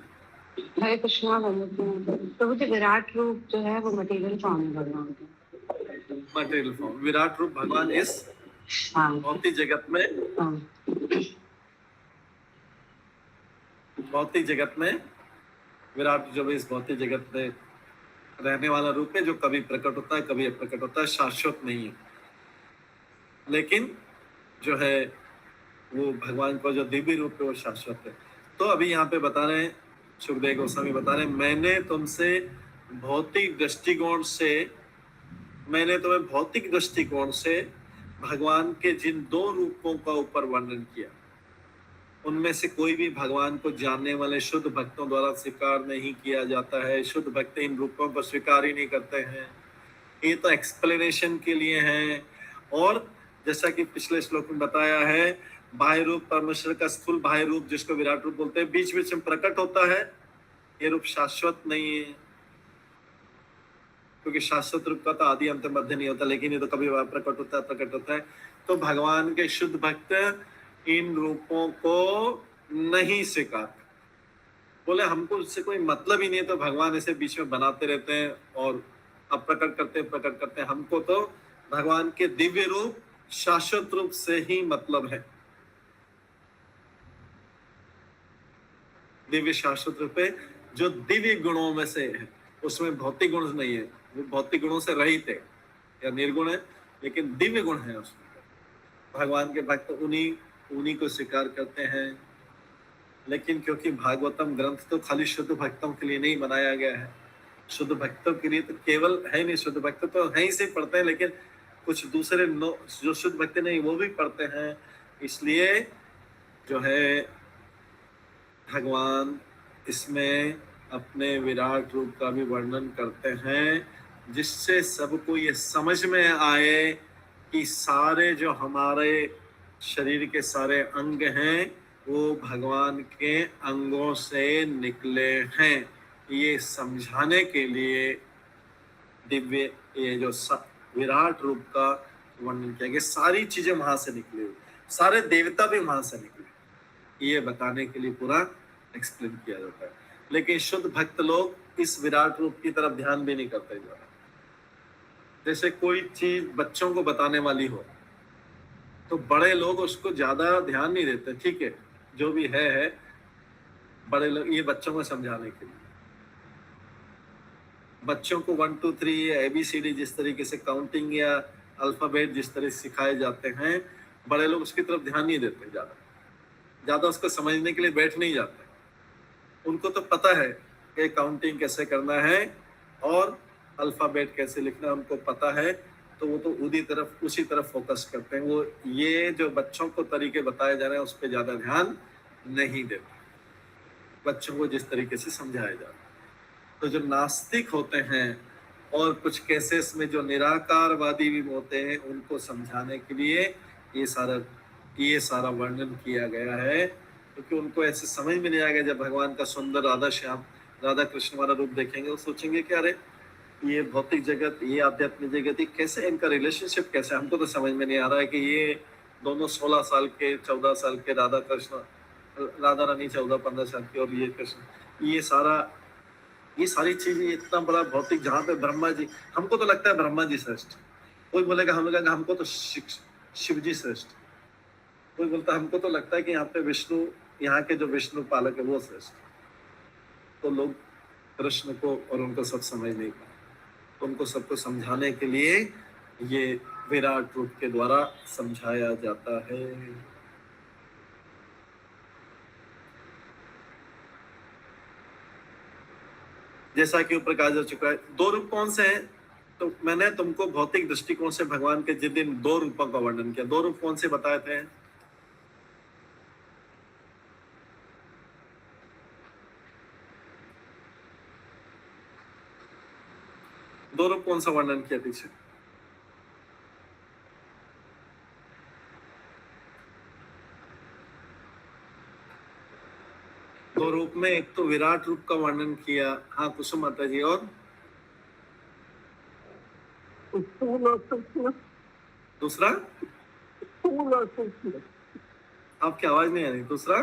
हरे कृष्णा प्रभु जी, विराट रूप जो है वो मटेरियल फॉर्म है भगवान का। मटेरियल फॉर्म, विराट रूप भगवान इस भौतिक जगत में, भौतिक जगत में विराट जो इस भौतिक जगत में रहने वाला रूप है, जो कभी प्रकट होता है कभी अप्रकट होता है, शाश्वत नहीं है। लेकिन जो है वो भगवान का जो दिव्य रूप है वो शाश्वत है। तो अभी यहाँ पे बता रहे हैं, सुखदेव गोस्वामी बता रहे हैं, मैंने तुम्हें भौतिक दृष्टिकोण से भगवान के जिन दो रूपों का ऊपर वर्णन किया, उनमें से कोई भी भगवान को जानने वाले शुद्ध भक्तों द्वारा स्वीकार नहीं किया जाता है। शुद्ध भक्त इन रूपों को स्वीकार ही नहीं करते हैं। ये तो एक्सप्लेनेशन के लिए है। और जैसा कि पिछले श्लोक में बताया है, बाह्य रूप परमेश्वर का स्थूल बाह्य रूप, जिसको विराट रूप बोलते हैं, बीच बीच में प्रकट होता है। ये रूप शाश्वत नहीं है, क्योंकि शाश्वत रूप का तो आदि अंत मध्य नहीं होता, लेकिन ये तो कभी प्रकट होता है। तो भगवान के शुद्ध भक्त इन रूपों को नहीं स्वीकार, बोले हमको उससे कोई मतलब ही नहीं है, तो भगवान ऐसे बीच में बनाते रहते हैं और अब प्रकट करते हैं। हमको तो भगवान के दिव्य रूप शाश्वत रूप से ही मतलब है। दिव्य शाश्वत रूप है जो दिव्य गुणों में से है, उसमें भौतिक गुण नहीं है, वो भौतिक गुणों से रहित है या निर्गुण है, लेकिन दिव्य गुण है उसमें। भगवान के भक्त उन्हीं को स्वीकार करते हैं। लेकिन क्योंकि भागवतम ग्रंथ तो खाली शुद्ध भक्तों के लिए नहीं बनाया गया है, शुद्ध भक्तों के लिए तो केवल है नहीं, शुद्ध भक्त तो है ही से पढ़ते हैं, लेकिन कुछ दूसरे जो शुद्ध भक्त नहीं वो भी पढ़ते हैं। इसलिए जो है भगवान इसमें अपने विराट रूप का भी वर्णन करते हैं, जिससे सबको ये समझ में आए कि सारे जो हमारे शरीर के सारे अंग हैं वो भगवान के अंगों से निकले हैं। ये समझाने के लिए दिव्य ये जो विराट रूप का वर्णन किया गया। सारी चीजें वहां से निकली, सारे देवता भी वहां से निकले, ये बताने के लिए पूरा एक्सप्लेन किया जाता है। लेकिन शुद्ध भक्त लोग इस विराट रूप की तरफ ध्यान भी नहीं करते ज्यादा। जैसे कोई चीज बच्चों को बताने वाली हो तो बड़े लोग उसको ज्यादा ध्यान नहीं देते, ठीक है जो भी है बड़े लोग ये बच्चों को समझाने के लिए, बच्चों को 1 2 3 या ABCD जिस तरीके से काउंटिंग या अल्फाबेट जिस तरह से सिखाए जाते हैं, बड़े लोग उसकी तरफ ध्यान नहीं देते, ज्यादा उसको समझने के लिए बैठ नहीं जाते। उनको तो पता है कि काउंटिंग कैसे करना है और अल्फाबेट कैसे लिखना है, उनको पता है, तो वो तो उसी तरफ फोकस करते हैं। वो ये जो बच्चों को तरीके बताए जा रहे हैं उस पर ज्यादा ध्यान नहीं देते, बच्चों को जिस तरीके से समझाया जा रहा है। तो जो नास्तिक होते हैं और कुछ केसेस में जो निराकारवादी भी होते हैं, उनको समझाने के लिए ये सारा वर्णन किया गया है, क्योंकि उनको ऐसे समझ में नहीं आएगा। जब भगवान का सुंदर राधा कृष्ण वाला रूप देखेंगे, वो सोचेंगे कि अरे ये भौतिक जगत, ये आध्यात्मिक जगत, ये कैसे, इनका रिलेशनशिप कैसे, हमको तो समझ में नहीं आ रहा है कि ये दोनों 16 साल के 14 साल के राधा रानी 14-15 साल की, और ये कृष्ण, ये सारी चीजें इतना बड़ा भौतिक, जहाँ पे ब्रह्मा जी, हमको तो लगता है ब्रह्मा जी श्रेष्ठ, कोई बोलेगा हमको तो शिव जी श्रेष्ठ, कोई बोलता हमको तो लगता है कि यहाँ पे विष्णु, यहाँ के जो विष्णु पालक है वो श्रेष्ठ। तो लोग कृष्ण को और उनको सब समझ नहीं पाए, तो उनको सबको समझाने के लिए ये विराट रूप के द्वारा समझाया जाता है। जैसा कि ऊपर कहा जा चुका है, 2 रूप कौन से हैं? तो मैंने तुमको भौतिक दृष्टिकोण से भगवान के जिस दिन 2 रूपों का वर्णन किया, 2 रूप कौन से बताए थे? दो रूप कौन सा वर्णन किया पीछे? दो रूप में, एक तो विराट रूप का वर्णन किया। हाँ कुसुम माता जी, और दूसरा आपकी आवाज नहीं आ रही, दूसरा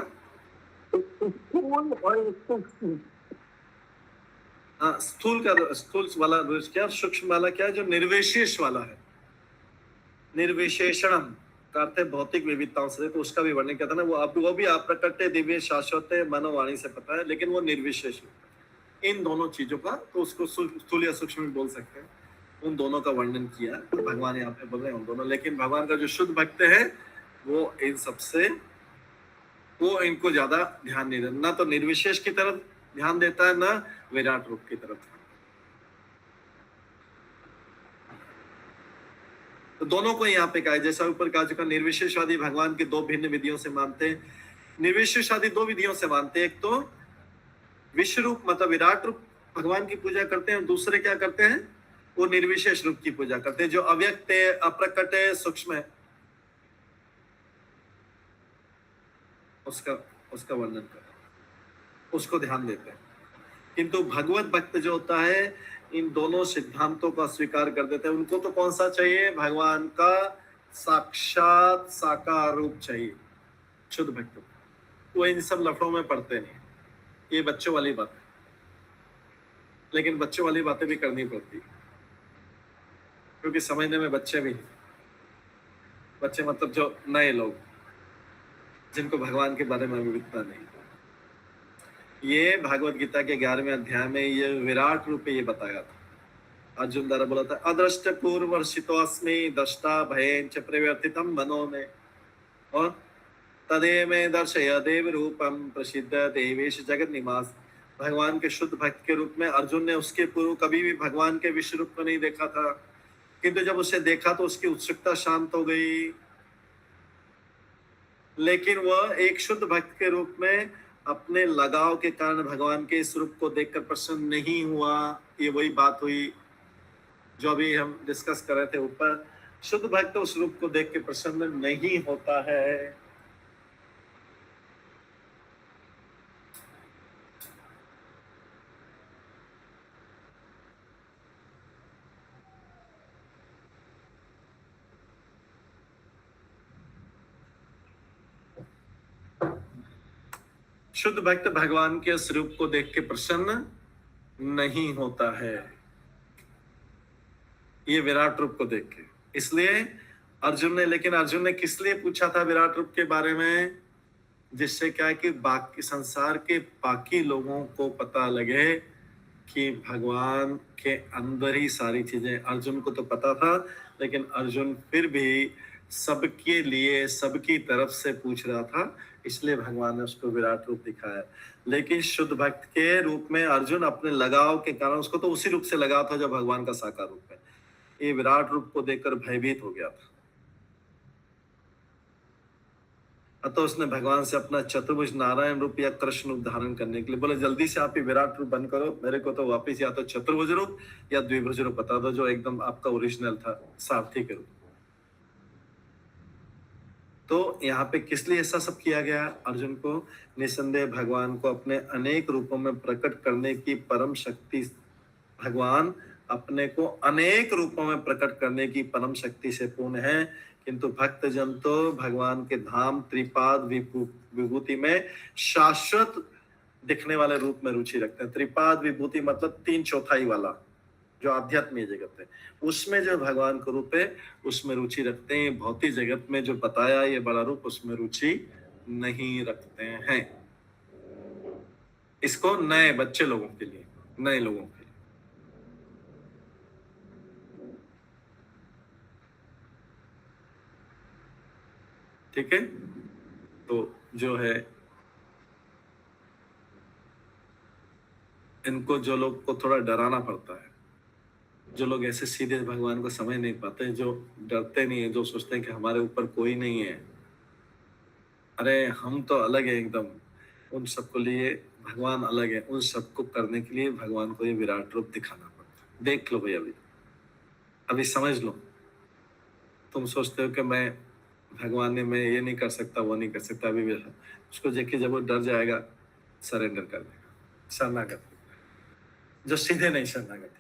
हाँ स्थूल वाला क्या, सूक्ष्म वाला क्या, जो निर्विशेष वाला है, निर्विशेषणम का अर्थ है भौतिक विविधताओं से, तो उसका भी वर्णन किया था ना। वो भी आप प्रकट दिव्य शाश्वत मनोवाणी से पता है, लेकिन वो निर्विशेष इन दोनों चीजों का, तो उसको स्थूल या सूक्ष्म भी बोल सकते हैं, उन दोनों का वर्णन किया। तो भगवान यहाँ पे बोल रहे हैं उन दोनों, लेकिन भगवान का जो शुद्ध भक्त है वो इन सबसे, वो इनको ज्यादा ध्यान नहीं देता, ना तो निर्विशेष की तरफ ध्यान देता है, ना विराट रूप की तरफ। तो दोनों को यहाँ पे कहा है, जैसा ऊपर कहा चुका, निर्विशेषवादी भगवान के दो भिन्न विधियों से मानते हैं। निर्विशेषवादी दो विधियों से मानते हैं, एक तो विश्व रूप मतलब विराट रूप भगवान की पूजा करते हैं, और दूसरे क्या करते हैं, वो निर्विशेष रूप की पूजा करते हैं, जो अव्यक्त है, अप्रकट है, सूक्ष्म है, उसका वर्णन कर, उसको ध्यान देते हैं। किंतु भगवत भक्त जो होता है इन दोनों सिद्धांतों का स्वीकार कर देते हैं। उनको तो कौन सा चाहिए, भगवान का साक्षात साकार रूप चाहिए शुद्ध भक्त। वो इन सब लफड़ों में पड़ते नहीं, ये बच्चों वाली बात है, लेकिन बच्चों वाली बातें भी करनी पड़ती, क्योंकि समझने में बच्चे भी, बच्चे मतलब जो नए लोग जिनको भगवान के बारे में विविधता नहीं। ये भागवत गीता के 11वें अध्याय में ये विराट रूप ये बताया था। अर्जुन द्वारा बोला था, अदृष्ट पूर्वर्षितोऽस्मि दृष्टा भयेन च प्रवर्तितं मनो में, और तदेव में दर्शय देव रूपम प्रसिद्ध देवेश जगत निवास। भगवान के शुद्ध भक्त के रूप में अर्जुन ने उसके पूर्व कभी भी भगवान के विश्व रूप को नहीं देखा था, किंतु जब उसे देखा तो उसकी उत्सुकता शांत हो गई। लेकिन वह एक शुद्ध भक्त के रूप में अपने लगाव के कारण भगवान के इस रूप को देखकर प्रसन्न नहीं हुआ। ये वही बात हुई जो अभी हम डिस्कस कर रहे थे ऊपर, शुद्ध भक्त उस रूप को देख के प्रसन्न नहीं होता है। शुद्ध भक्त भगवान के स्वरूप को देख के प्रसन्न नहीं होता है, ये विराट रूप को देख के। इसलिए अर्जुन ने किस लिए पूछा था विराट रूप के बारे में, जिससे क्या है कि बाकी संसार के बाकी लोगों को पता लगे कि भगवान के अंदर ही सारी चीजें। अर्जुन को तो पता था, लेकिन अर्जुन फिर भी सबके लिए सबकी तरफ से पूछ रहा था, इसलिए भगवान ने उसको विराट रूप दिखाया। लेकिन शुद्ध भक्त के रूप में अर्जुन अपने लगाव के कारण, उसको तो उसी रूप से लगाव था जो भगवान का साकार रूप है, ये विराट रूप को देखकर भयभीत हो गया था। अतः उसने भगवान से अपना चतुर्भुज नारायण रूप या कृष्ण रूप धारण करने के लिए बोले, जल्दी से आप ही विराट रूप बंद करो, मेरे को तो वापिस या तो चतुर्भुज रूप या द्विभुज रूप बता दो, जो एकदम आपका ओरिजिनल था, सारथी के रूप। तो यहाँ पे किस लिए ऐसा सब किया गया? अर्जुन को निसंदेह भगवान को अपने अनेक रूपों में प्रकट करने की परम शक्ति, भगवान अपने को अनेक रूपों में प्रकट करने की परम शक्ति से पूर्ण है, किंतु भक्त जन तो भगवान के धाम त्रिपाद विभूति में शाश्वत दिखने वाले रूप में रुचि रखते हैं। त्रिपाद विभूति मतलब 3/4 वाला जो आध्यात्मिक जगत है, उसमें जो भगवान का रूप है उसमें रुचि रखते हैं। भौतिक जगत में जो बताया ये बड़ा रूप, उसमें रुचि नहीं रखते हैं। इसको नए बच्चे लोगों के लिए, नए लोगों के लिए, ठीक है। तो जो है इनको, जो लोग को थोड़ा डराना पड़ता है, जो लोग ऐसे सीधे भगवान को समझ नहीं पाते, जो डरते नहीं है, जो सोचते हैं कि हमारे ऊपर कोई नहीं है, अरे हम तो अलग है एकदम, उन सबको लिए भगवान अलग है, उन सबको करने के लिए भगवान को ये विराट रूप दिखाना पड़ता है। देख लो भाई, अभी समझ लो। तुम सोचते हो कि मैं भगवान ने, मैं ये नहीं कर सकता, वो नहीं कर सकता, अभी उसको देख के जब वो डर जाएगा सरेंडर कर देगा, शरणागति, जो सीधे नहीं शरणागति।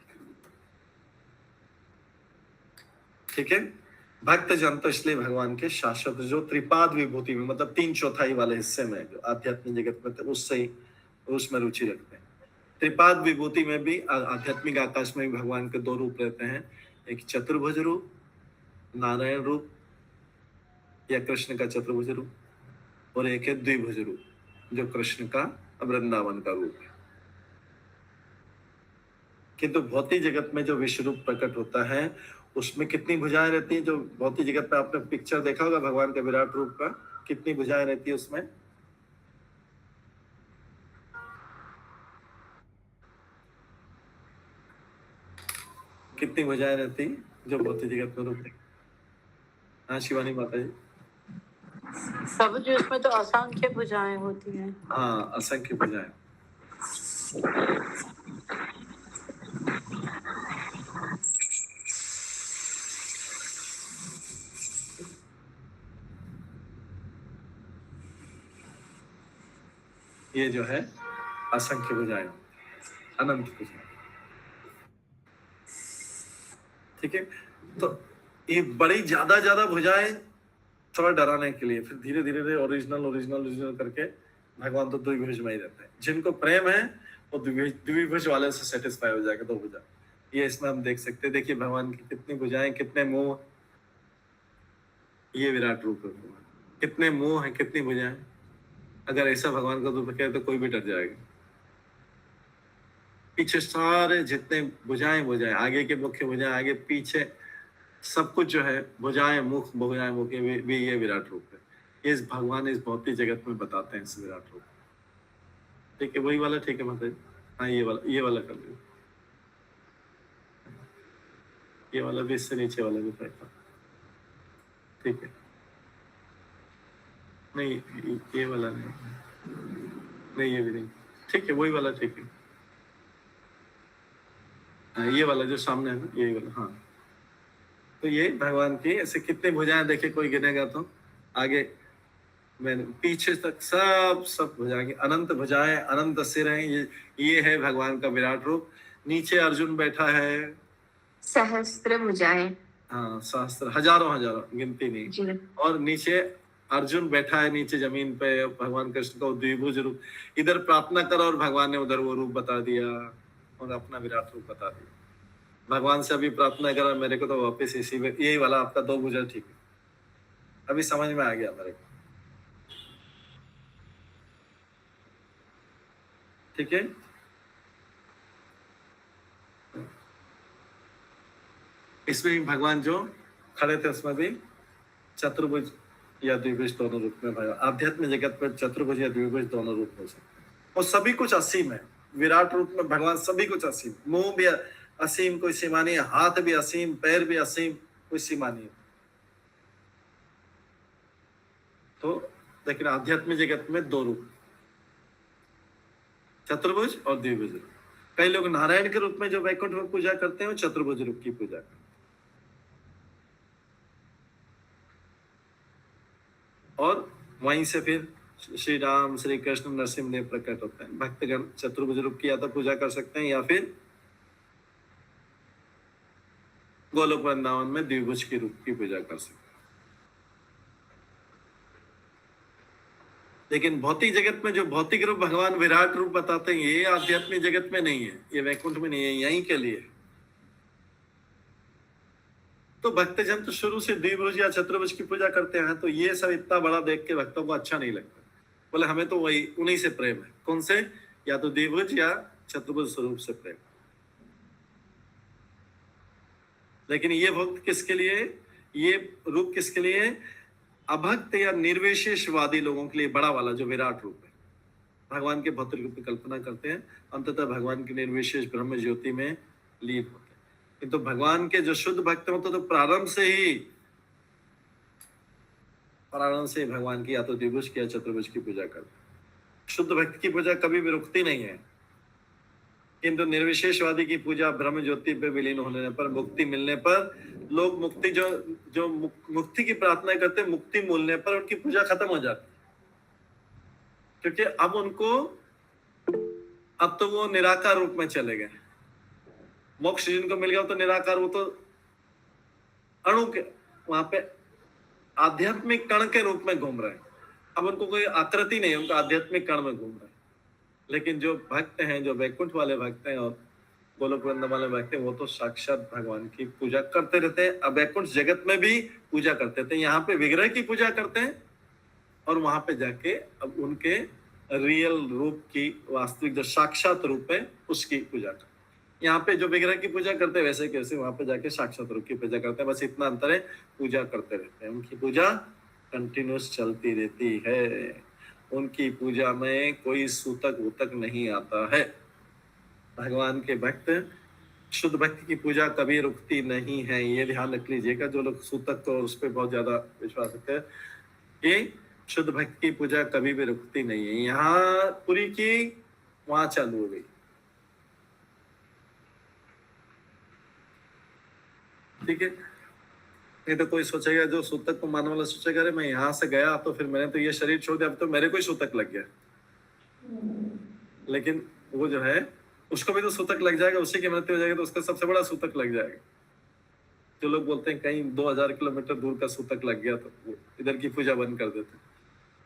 ठीक है, भक्त जन तो इसलिए भगवान के शाश्वत जो त्रिपाद विभूति में, मतलब 3/4 वाले हिस्से में जो आध्यात्मिक जगत में, तो उससे ही उसमें रुचि रखते हैं। त्रिपाद विभूति में भी, आध्यात्मिक आकाश में भी भगवान के 2 रूप रहते हैं, एक चतुर्भुज रूप, नारायण रूप या कृष्ण का चतुर्भुज रूप, और एक है द्विभुज रूप जो कृष्ण का वृंदावन का रूप है। किंतु भौतिक जगत में जो विश्व रूप प्रकट होता है उसमें कितनी भुजाएं रहती हैं? जो भौतिक जगत में आपने पिक्चर देखा होगा भगवान के विराट रूप का, कितनी भुजाएं रहती है उसमें? कितनी भुजाएं रहती जो भौतिक जगत में रूप? हाँ शिवानी माता जी। सब जो इसमें तो असंख्य भुजाएं होती हैं। हाँ, असंख्य भुजाएं। ये जो है असंख्य भुजाएं, अनंत भुजाएं। ठीक है, तो ये बड़ी ज्यादा भुजाएं थोड़ा डराने के लिए, फिर धीरे धीरे ओरिजिनल करके भगवान तो द्विभुज में ही रहते हैं। जिनको प्रेम है वो द्विभुज वाले से सेटिस्फाई हो जाएगा, 2 भुजा। ये इसमें हम देख सकते हैं। देखिए भगवान की कितनी भुजाएं, कितने मुंह, ये विराट रूप है। कितने मुंह है, कितनी भुजाएं। अगर ऐसा भगवान का रूप कहे तो कोई भी डर जाएगा। पीछे सारे जितने भुजाएं, आगे के मुख्य भुजाएं, आगे पीछे सब कुछ जो है भुजाएं, मुख भी ये विराट रूप है। ये इस भगवान इस भौतिक जगत में बताते हैं इस विराट रूप। ठीक है, वही वाला। ठीक है माता जी। हाँ, ये वाला कर लो। ये वाला भी, इससे नीचे वाला भी पैसा। ठीक है, नहीं ये वाला नहीं, ये भी नहीं। ठीक है, वही वाला। ठीक है, हाँ, ये वाला जो सामने है ना, यही वाला। हाँ, तो ये भगवान की ऐसे कितने भुजाएं देखे, कोई गिनेगा तो आगे मैंने पीछे तक सब भुजाएं, अनंत भुजाएं, अनंत सिर हैं। ये है भगवान का विराट रूप। नीचे अर्जुन बैठा है, सहस्त्र भुजाएं। हाँ, सहस्त्र, हजारों गिनती नहीं। और नीचे अर्जुन बैठा है, नीचे जमीन पे भगवान कृष्ण का द्विभुज रूप। इधर प्रार्थना कर और भगवान ने उधर वो रूप बता दिया और अपना विराट रूप बता दिया। भगवान से अभी प्रार्थना करा, मेरे को तो वापस इसी में, यही वाला आपका 2 भुजा। ठीक है, अभी समझ में आ गया मेरे को। ठीक है, इसमें भी भगवान जो खड़े थे उसमें भी चतुर्भुज या द्विभुज दोनों रूप में भगवान। आध्यात्मिक जगत में चतुर्भुज या द्विभुज दोनों रूप हो सकते हैं। और सभी कुछ असीम है विराट रूप में। भगवान सभी कुछ असीम, मुंह भी असीम, कोई सीमा नहीं है। हाथ भी असीम, पैर भी असीम, कोई सीमा नहीं है। तो लेकिन आध्यात्मिक जगत में 2 रूप, चतुर्भुज और द्विभुज रूप। कई लोग नारायण के रूप में जो वैकुंठ में पूजा करते हैं वो चतुर्भुज रूप की पूजा करते हैं। और वहीं से फिर श्री राम, श्री कृष्ण, नरसिंहदेव प्रकट होते हैं। भक्तगण चतुर्भुज रूप की या तो पूजा कर सकते हैं या फिर गोलोक वृंदावन में द्विभुज के रूप की पूजा कर सकते हैं। लेकिन भौतिक जगत में जो भौतिक रूप भगवान विराट रूप बताते हैं, ये आध्यात्मिक जगत में नहीं है, ये वैकुंठ में नहीं है, यहीं के लिए। तो भक्तजन तो शुरू से द्विभुज या चतुर्भुज की पूजा करते हैं, तो ये सब इतना बड़ा देख के भक्तों को अच्छा नहीं लगता। बोले हमें तो वही उन्हीं से प्रेम है। कौन से? या तो द्विभुज या चतुर्भुज स्वरूप से प्रेम। लेकिन ये भक्त किसके लिए, ये रूप किसके लिए? अभक्त या निर्विशेषवादी लोगों के लिए बड़ा वाला जो विराट रूप है। भगवान के भौतिक रूप की कल्पना करते हैं, अंततः भगवान की निर्विशेष ब्रह्म ज्योति में लीन होते हैं। किंतु भगवान के जो शुद्ध भक्त होते तो प्रारंभ से भगवान की या तो द्विभुज की या चतुर्भुज की पूजा करते हैं। शुद्ध भक्त की पूजा कभी भी रुकती नहीं है। किंतु निर्विशेषवादी की पूजा ब्रह्म ज्योति पे विलीन होने पर, मुक्ति मिलने पर, लोग मुक्ति जो मुक्ति की प्रार्थना करते हैं, मुक्ति मिलने पर उनकी पूजा खत्म हो जाती है, क्योंकि अब उनको अब तो वो निराकार रूप में चले गए। मोक्ष जिनको मिल गया तो निराकार, वो तो अणु के वहां पे आध्यात्मिक कण के रूप में घूम रहे हैं। अब उनको कोई आकृति नहीं, उनका आध्यात्मिक कण में घूम रहे हैं। लेकिन जो भक्त हैं, जो वैकुंठ वाले भक्त हैं और गोलोक वृंदावन वाले भक्त हैं, वो तो साक्षात भगवान की पूजा करते रहते हैं। अब वैकुंठ जगत में भी पूजा करते थे, यहाँ पे विग्रह की पूजा करते हैं और वहां पे जाके अब उनके रियल रूप की, वास्तविक जो साक्षात रूप है उसकी पूजा करते हैं। यहाँ पे जो विग्रह की पूजा करते हैं वैसे कैसे वहां पे जाके साक्षात रूप की पूजा करते हैं। बस इतना अंतर है, पूजा करते रहते हैं। उनकी पूजा कंटिन्यूस चलती रहती है। उनकी पूजा में कोई सूतक वूतक नहीं आता है। भगवान के भक्त, शुद्ध भक्ति की पूजा कभी रुकती नहीं है, ये ध्यान रख लीजिएगा। जो लोग सूतक तो उस पर बहुत ज्यादा विश्वास रखते हैं, ये शुद्ध भक्ति की पूजा कभी भी रुकती नहीं है। यहाँ पूरी की वहां चालू हो गई। ठीक है, नहीं तो कोई सोचेगा, जो सूतक को मानने वाला सोचेगा, अरे मैं यहाँ से गया तो फिर मैंने तो ये शरीर छोड़ दिया, अब तो मेरे को ही सूतक लग गया। लेकिन वो जो है उसको भी तो सूतक लग जाएगा, उसी की मृत्यु हो जाएगी तो उसका सबसे बड़ा सूतक लग जाएगा। जो लोग बोलते हैं कहीं 2000 किलोमीटर दूर का सूतक लग गया तो वो इधर की पूजा बंद कर देते हैं।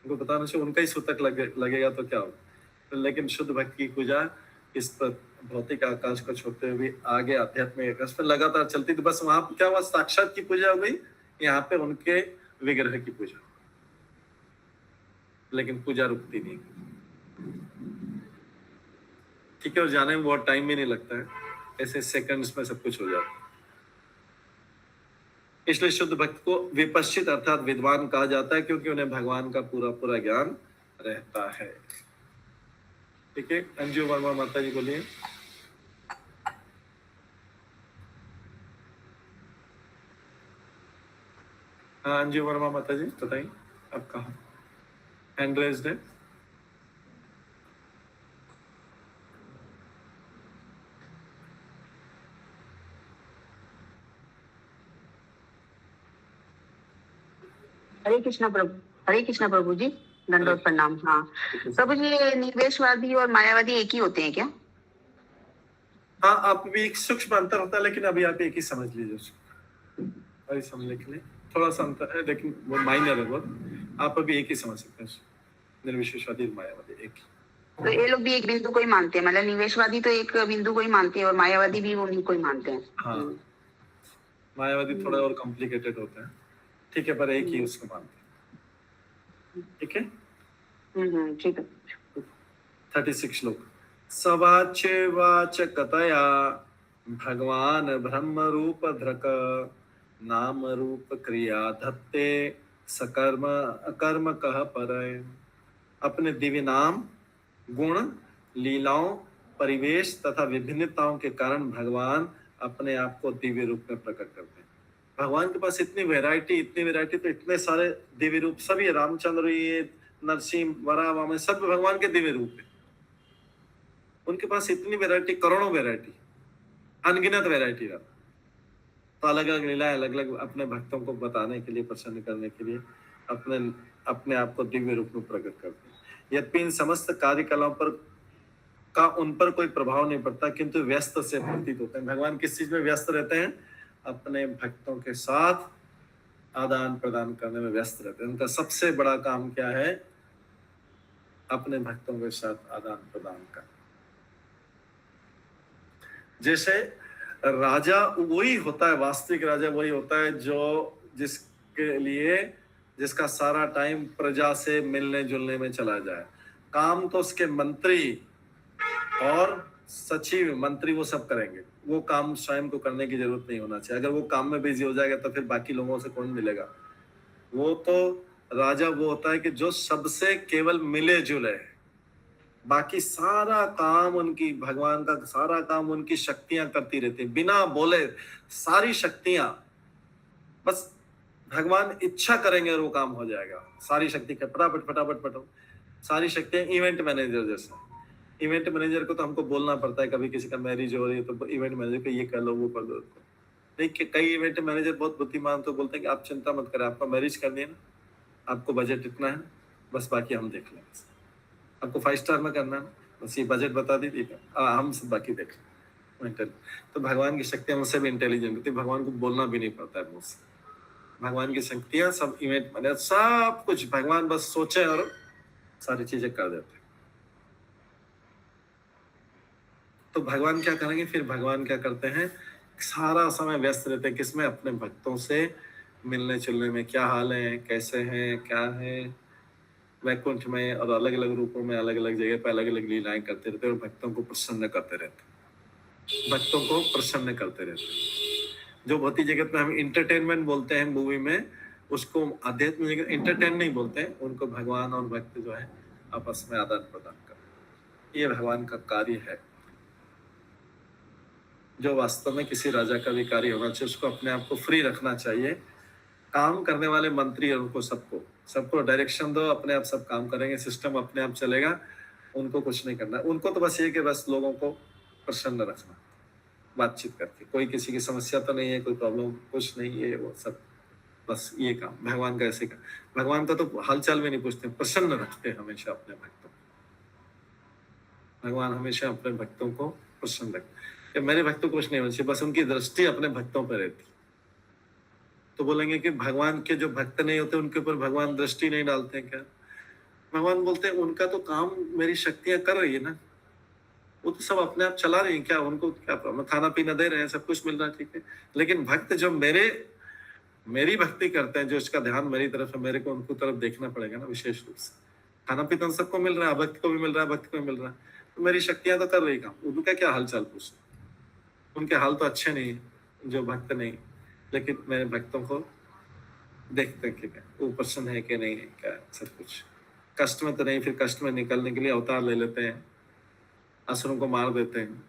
उनको बताना चाहिए उनका ही सूतक लगेगा तो क्या होगा। लेकिन शुद्ध भक्ति की पूजा इस पर भौतिक आकाश को छोड़ते हुए आगे आध्यात्मिक आकाश पर लगातार चलती। तो बस वहां पर क्या हुआ, साक्षात की पूजा हो गई, यहाँ पे उनके विग्रह की पूजा। लेकिन पूजा रुकती नहीं। ठीक है, और जाने में बहुत टाइम भी नहीं लगता है, ऐसे सेकंड्स में सब कुछ हो जाता है। इसलिए शुद्ध भक्त को विपश्चित अर्थात विद्वान कहा जाता है, क्योंकि उन्हें भगवान का पूरा पूरा ज्ञान रहता है। ठीक है, अंजू वर्मा माता जी बोलिए। हाँ अंजू वर्मा माता जी बताइए, आप कहाँ? हैंड रेज्ड है। हरे कृष्णा प्रभु जी, दंडोत प्रणाम। हाँ प्रभु जी, निवेशवादी और मायावादी एक ही होते हैं क्या? हाँ, आप भी एक सूक्ष्म अंतर होता है, लेकिन अभी आप एक ही समझ लीजिए उसको। अभी समझने के लिए थोड़ा सा अंतर है, लेकिन वो माइनर है बहुत। आप अभी एक ही समझ सकते हैं, निर्विशेषवादी मायावादी एक ही। तो ये लोग भी एक बिंदु को ही मानते हैं, मतलब निवेशवादी तो एक बिंदु को ही मानते हैं और मायावादी भी उन्हीं को ही मानते हैं। हाँ, मायावादी थोड़ा और कॉम्प्लिकेटेड होता है। ठीक है, पर एक ही उसको मानते हैं। ठीक है, ठीक है। 36 श्लोक। सवाच वाच कतया भगवान ब्रह्म रूप धृक नाम रूप क्रिया धत्ते सकर्म अकर्म कह परय। अपने दिव्य नाम, गुण, लीलाओं, परिवेश तथा विभिन्नताओं के कारण भगवान अपने आप को दिव्य रूप में प्रकट करते हैं। भगवान के पास इतनी वैरायटी तो इतने सारे दिव्य रूप, सभी रामचंद्र, ये नरसिंह, वराह, वामन, सब भगवान के दिव्य रूप है। उनके पास इतनी वैरायटी, करोड़ों वैरायटी, अनगिनत वैरायटी रहा। तो अलग अलग लीलाएं, अलग अलग अपने भक्तों को बताने के लिए, प्रसन्न करने के लिए अपने आप को दिव्य रूप में प्रकट करते हैं। यद्यपि इन समस्त कार्यकलापों पर का उन पर कोई प्रभाव नहीं पड़ता, किंतु व्यस्त से प्रतीत होते हैं। भगवान किस चीज में व्यस्त रहते हैं? अपने भक्तों के साथ आदान प्रदान करने में व्यस्त रहते हैं। उनका सबसे बड़ा काम क्या है? अपने भक्तों के साथ आदान प्रदान करना। जैसे राजा वही होता है, वास्तविक राजा वही होता है जिसका सारा टाइम प्रजा से मिलने जुलने में चला जाए। काम तो उसके मंत्री और सचिव, मंत्री वो सब करेंगे, वो काम स्वयं को करने की जरूरत नहीं होना चाहिए। अगर वो काम में बिजी हो जाएगा तो फिर बाकी लोगों से कौन मिलेगा? वो तो राजा वो होता है कि जो सबसे केवल मिले जुले, बाकी सारा काम उनकी, भगवान का सारा काम उनकी शक्तियां करती रहती है, बिना बोले सारी शक्तियां, बस भगवान इच्छा करेंगे और वो काम हो जाएगा। सारी शक्ति का फटाफट सारी शक्तियां। इवेंट मैनेजर जैसा, इवेंट मैनेजर को तो हमको बोलना पड़ता है, कभी किसी का मैरिज हो रही है तो इवेंट मैनेजर को ये कर लो, वो कर दो। देखिए कई इवेंट मैनेजर बहुत बुद्धिमान तो बोलते हैं कि आप चिंता मत करें, आपका मैरिज करनी है ना, आपको बजट इतना है, बस बाकी हम देख लेंगे। आपको 5 स्टार में करना है, बस ये बजट बता दी थी, हम सब बाकी देख। तो भगवान की शक्तियां मुझसे भी इंटेलिजेंट होती, भगवान को बोलना भी नहीं पड़ता है मुझसे। भगवान की शक्तियां सब इवेंट मतलब सब कुछ भगवान बस सोचे और सारी चीजें कर देते। तो भगवान क्या करेंगे फिर? भगवान क्या करते हैं, सारा समय व्यस्त रहते हैं किसमें? अपने भक्तों से मिलने जुलने में, क्या हाल है, कैसे हैं, क्या है, वैकुंठ में और अलग अलग रूपों में अलग अलग जगह पर अलग अलग लीलाएं करते रहते हैं और भक्तों को प्रसन्न करते रहते हैं, भक्तों को प्रसन्न करते रहते हैं। जो भौतिक जगत में हम इंटरटेनमेंट बोलते हैं मूवी में, उसको आध्यात्मिक जगत इंटरटेन नहीं बोलते हैं, उनको भगवान और भक्त जो है आपस में आदान प्रदान कर, ये भगवान का कार्य है। जो वास्तव में किसी राजा का भी कार्य होना चाहिए, उसको अपने आप को फ्री रखना चाहिए। काम करने वाले मंत्री और उनको सबको डायरेक्शन दो, अपने आप सब काम करेंगे, सिस्टम अपने आप चलेगा, उनको कुछ नहीं करना। उनको तो बस ये कि बस लोगों को प्रसन्न रखना, बातचीत करके, कोई किसी की समस्या तो नहीं है, कोई प्रॉब्लम कुछ नहीं है, वो सब बस ये काम भगवान का ऐसे का। भगवान का तो हालचाल भी नहीं पूछते, प्रसन्न रखते हमेशा अपने भक्तों। भगवान हमेशा अपने भक्तों को प्रसन्न रखते। मेरे भक्तों को कुछ नहीं होना चाहिए, बस उनकी दृष्टि अपने भक्तों पर रहती। तो बोलेंगे कि भगवान के जो भक्त नहीं होते उनके ऊपर भगवान दृष्टि नहीं डालते हैं क्या? भगवान बोलते हैं उनका तो काम मेरी शक्तियां कर रही है ना, वो तो सब अपने आप चला रही है, क्या उनको क्या प्रॉब्लम? खाना पीना दे रहे हैं, सब कुछ मिल रहा है, ठीक है। लेकिन भक्त जो मेरी भक्ति करते हैं, जो इसका ध्यान मेरी तरफ है, मेरे को उनको तरफ देखना पड़ेगा ना विशेष रूप से। खाना पीना सबको मिल रहा है, भक्त को भी मिल रहा है, भक्त को भी मिल रहा है, तो मेरी शक्तियां तो कर रही काम। उनका क्या हालचाल पूछ, उनके हाल तो अच्छे नहीं है जो भक्त नहीं, लेकिन मेरे भक्तों को देखते हैं कि वो प्रसन्न है कि नहीं है, क्या सब कुछ। कष्ट में तो नहीं, फिर कष्ट में निकलने के लिए अवतार ले लेते हैं, असुरों को मार देते हैं।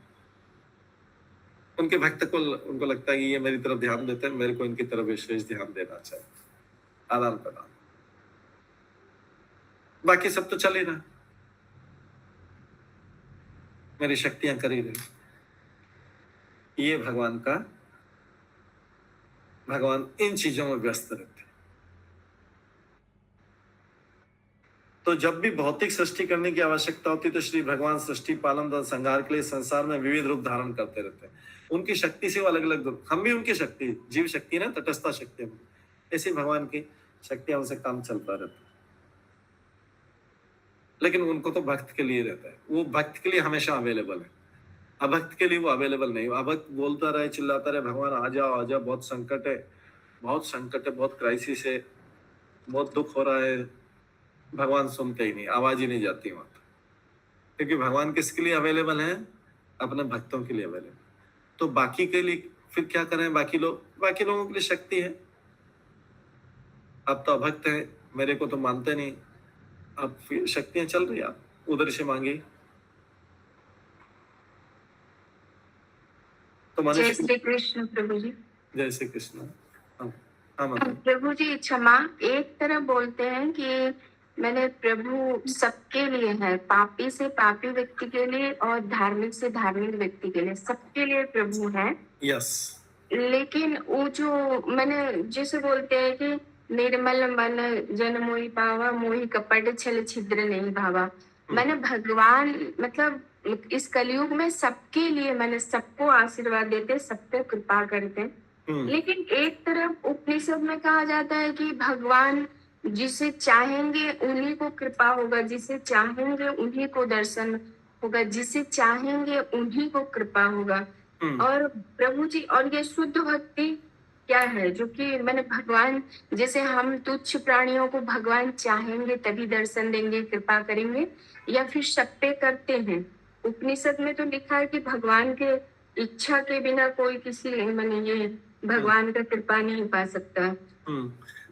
उनके भक्त को उनको लगता है कि ये मेरी तरफ ध्यान देते हैं, मेरे को इनकी तरफ विशेष ध्यान देना चाहिए, आदान प्रदान। बाकी सब तो चल ही रहा, मेरी शक्तियां कर ही रही। ये भगवान इन चीजों में व्यस्त रहते। तो जब भी भौतिक सृष्टि करने की आवश्यकता होती है तो श्री भगवान सृष्टि पालन तथा संहार के लिए संसार में विविध रूप धारण करते रहते हैं। उनकी शक्ति से वो अलग अलग रूप, हम भी उनकी शक्ति, जीव शक्ति ना, तटस्था शक्ति, ऐसे भगवान की शक्तियां उनसे काम चलता रहता है। लेकिन उनको तो भक्त के लिए रहता है, वो भक्त के लिए हमेशा अवेलेबल है, अभक्त के लिए वो अवेलेबल नहीं। अभक्त बोलता रहे, चिल्लाता रहे, भगवान आ जाओ, बहुत संकट है, बहुत क्राइसिस है, बहुत दुख हो रहा है, भगवान सुनते ही नहीं, आवाज ही नहीं जाती वहां। क्योंकि भगवान किसके लिए अवेलेबल है? अपने भक्तों के लिए अवेलेबल। तो बाकी के लिए फिर क्या करें? बाकी लोगों के लिए शक्ति है। आप तो अभक्त हैं, मेरे को तो मानते नहीं, अब फिर शक्तियां चल रही, आप उधर से मांगे। तो जय श्री कृष्ण प्रभु जी। जय श्री कृष्ण। प्रभु जी क्षमा, एक तरह बोलते हैं कि मैंने प्रभु सबके लिए है, पापी से पापी व्यक्ति के लिए और धार्मिक से धार्मिक व्यक्ति के लिए, सबके लिए प्रभु है। यस। लेकिन वो जो मैंने जैसे बोलते हैं कि निर्मल मन जन मोहि पावा, मोहि कपट छल छिद्र नहीं भावा। मैंने भगवान मतलब इस कलयुग में सबके लिए, मैंने सबको आशीर्वाद देते, सब पे कृपा करते। लेकिन एक तरफ उपनिषद में कहा जाता है कि भगवान जिसे चाहेंगे उन्हीं को कृपा होगा, जिसे चाहेंगे उन्हीं को दर्शन होगा, जिसे चाहेंगे उन्हीं को कृपा होगा। और प्रभु जी, और ये शुद्ध भक्ति क्या है? जो कि मैंने भगवान, जैसे हम तुच्छ प्राणियों को भगवान चाहेंगे तभी दर्शन देंगे, कृपा करेंगे, या फिर सब पे करते हैं? उपनिषद में तो लिखा है कि भगवान के इच्छा के बिना कोई किसी मैंने ये भगवान का कृपा नहीं पा सकता।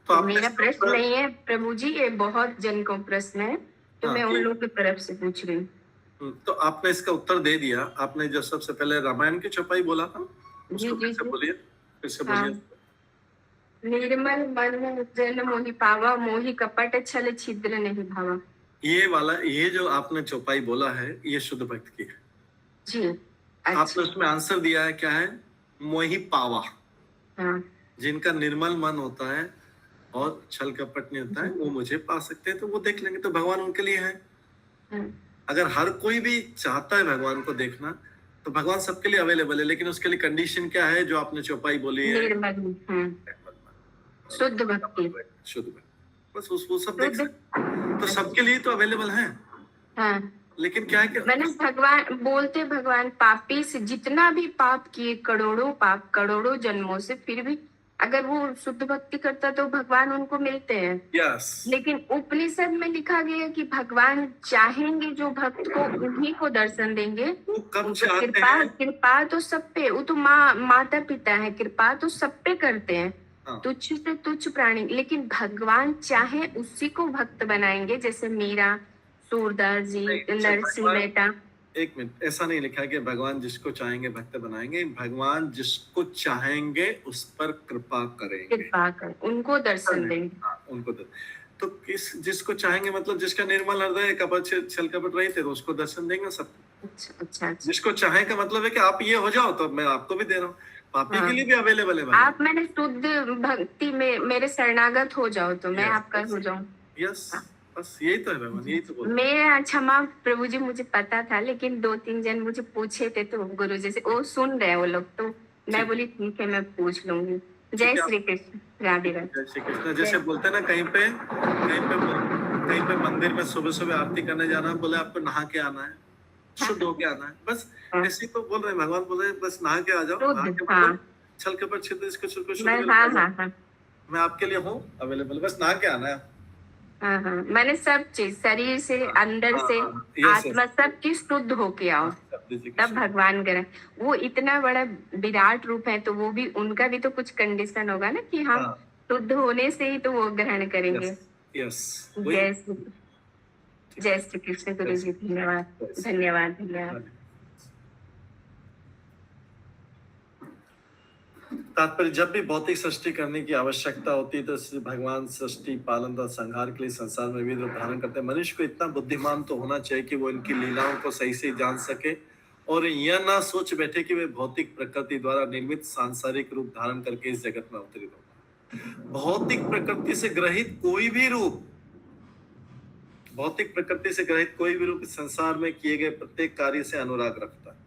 तो मेरा प्रश्न नहीं है प्रभु जी, ये बहुत जन का प्रश्न है, तो मैं उन लोगों की तरफ से पूछ रही हूँ। तो आपने इसका उत्तर दे दिया। आपने जो सबसे पहले रामायण की चौपाई बोला था, उसको फिर से बोलिए, निर्मल मन जन मोहि पावा, मोहि कपट छल छिद्र नहीं भावा। ये वाला, ये जो आपने चौपाई बोला है, ये शुद्ध भक्त की है जी। आपने उसमें आंसर दिया है, क्या है? मोहि पावा। जिनका निर्मल मन होता है और छल कपट नहीं होता है, वो मुझे पा सकते हैं, तो वो देख लेंगे, तो भगवान उनके लिए है। अगर हर कोई भी चाहता है भगवान को देखना तो भगवान सबके लिए अवेलेबल है, लेकिन उसके लिए कंडीशन क्या है जो आपने चौपाई बोली है? शुद्ध भक्ति, शुद्ध भक्ति, बस वो सब देख सकते तो सबके लिए तो अवेलेबल है। हाँ। लेकिन क्या है कि मैंने भगवान बोलते, भगवान पापी से जितना भी पाप किए, करोड़ों पाप, करोड़ों जन्मों से, फिर भी अगर वो शुद्ध भक्ति करता तो भगवान उनको मिलते हैं। यस, लेकिन उपनिषद में लिखा गया कि भगवान चाहेंगे जो भक्त को उन्हीं को दर्शन देंगे। वो कब उनका चाहते कृपा हैं? कृपा तो सब पे, वो तो माता पिता है, कृपा तो सब पे करते हैं। हाँ। तुच्छ से तुच्छ प्राणी, लेकिन भगवान चाहे उसी को भक्त बनाएंगे। जैसे मीरा, सूरदास जी, नरसिंह मेहता। एक मिनट, ऐसा नहीं लिखा कि भगवान जिसको चाहेंगे भक्त बनाएंगे। भगवान जिसको चाहेंगे उस पर कृपा करेंगे, कृपा कर उनको दर्शन देंगे। हाँ, उनको तो किस जिसको चाहेंगे मतलब जिसका निर्मल हृदय, कपट छल कपट रहित है, तो उसको दर्शन देंगे सब। अच्छा। जिसको चाहे का मतलब है कि आप ये हो जाओ तो मैं आपको भी दे रहा हूँ। पापी हाँ। के लिए भी अवेलेबल है भगवान। आप मैंने शुद्ध भक्ति में मेरे शरणागत हो जाओ तो मैं आपका हो जाऊं। यस, बस यही तो है भगवान, यही तो बोल। मैं क्षमा प्रभु जी, मुझे पता था, लेकिन 2-3 जन मुझे पूछे थे तो गुरु जी से, वो सुन रहे हैं वो लोग, तो मैं बोली ठीक है मैं पूछ लूंगी। जय श्री कृष्ण, राधे राधे। जय श्री कृष्ण। जैसे बोलते हैं ना कहीं पे मंदिर में सुबह सुबह आरती करने जाना, बोले आपको नहा के आना है, शुद्ध होके आना है, बस ऐसे ही तो बोल रहे हैं भगवान, बोल रहे हैं बस नहा के आ जाओ। नहा के मतलब छल कपट छिद्र इसको मैं आपके लिए हूँ अवेलेबल, बस नहा के आना है। हाँ, मैंने सब चीज, शरीर से, अंदर से, आत्मा सब चीज शुद्ध होके आओ, तब भगवान करे। वो इतना बड़ा विराट रूप है, तो वो भी, उनका भी तो कुछ कंडीशन होगा ना कि हम शुद्ध होने से ही तो वो ग्रहण करेंगे। जय श्री कृष्ण गुरु जी, धन्यवाद धन्यवाद धन्यवाद। तात्पर्य, जब भी भौतिक सृष्टि करने की आवश्यकता होती है तो भगवान सृष्टि पालन और संहार के लिए संसार में विविध रूप धारण करते हैं। मनुष्य को इतना बुद्धिमान तो होना चाहिए कि वो इनकी लीलाओं को सही से जान सके और यह ना सोच बैठे कि वे भौतिक प्रकृति द्वारा निर्मित सांसारिक रूप धारण करके इस जगत में अवतरित होगा। भौतिक प्रकृति से ग्रहित कोई भी रूप, भौतिक प्रकृति से ग्रहित कोई भी रूप संसार में किए गए प्रत्येक कार्य से अनुराग रखता है।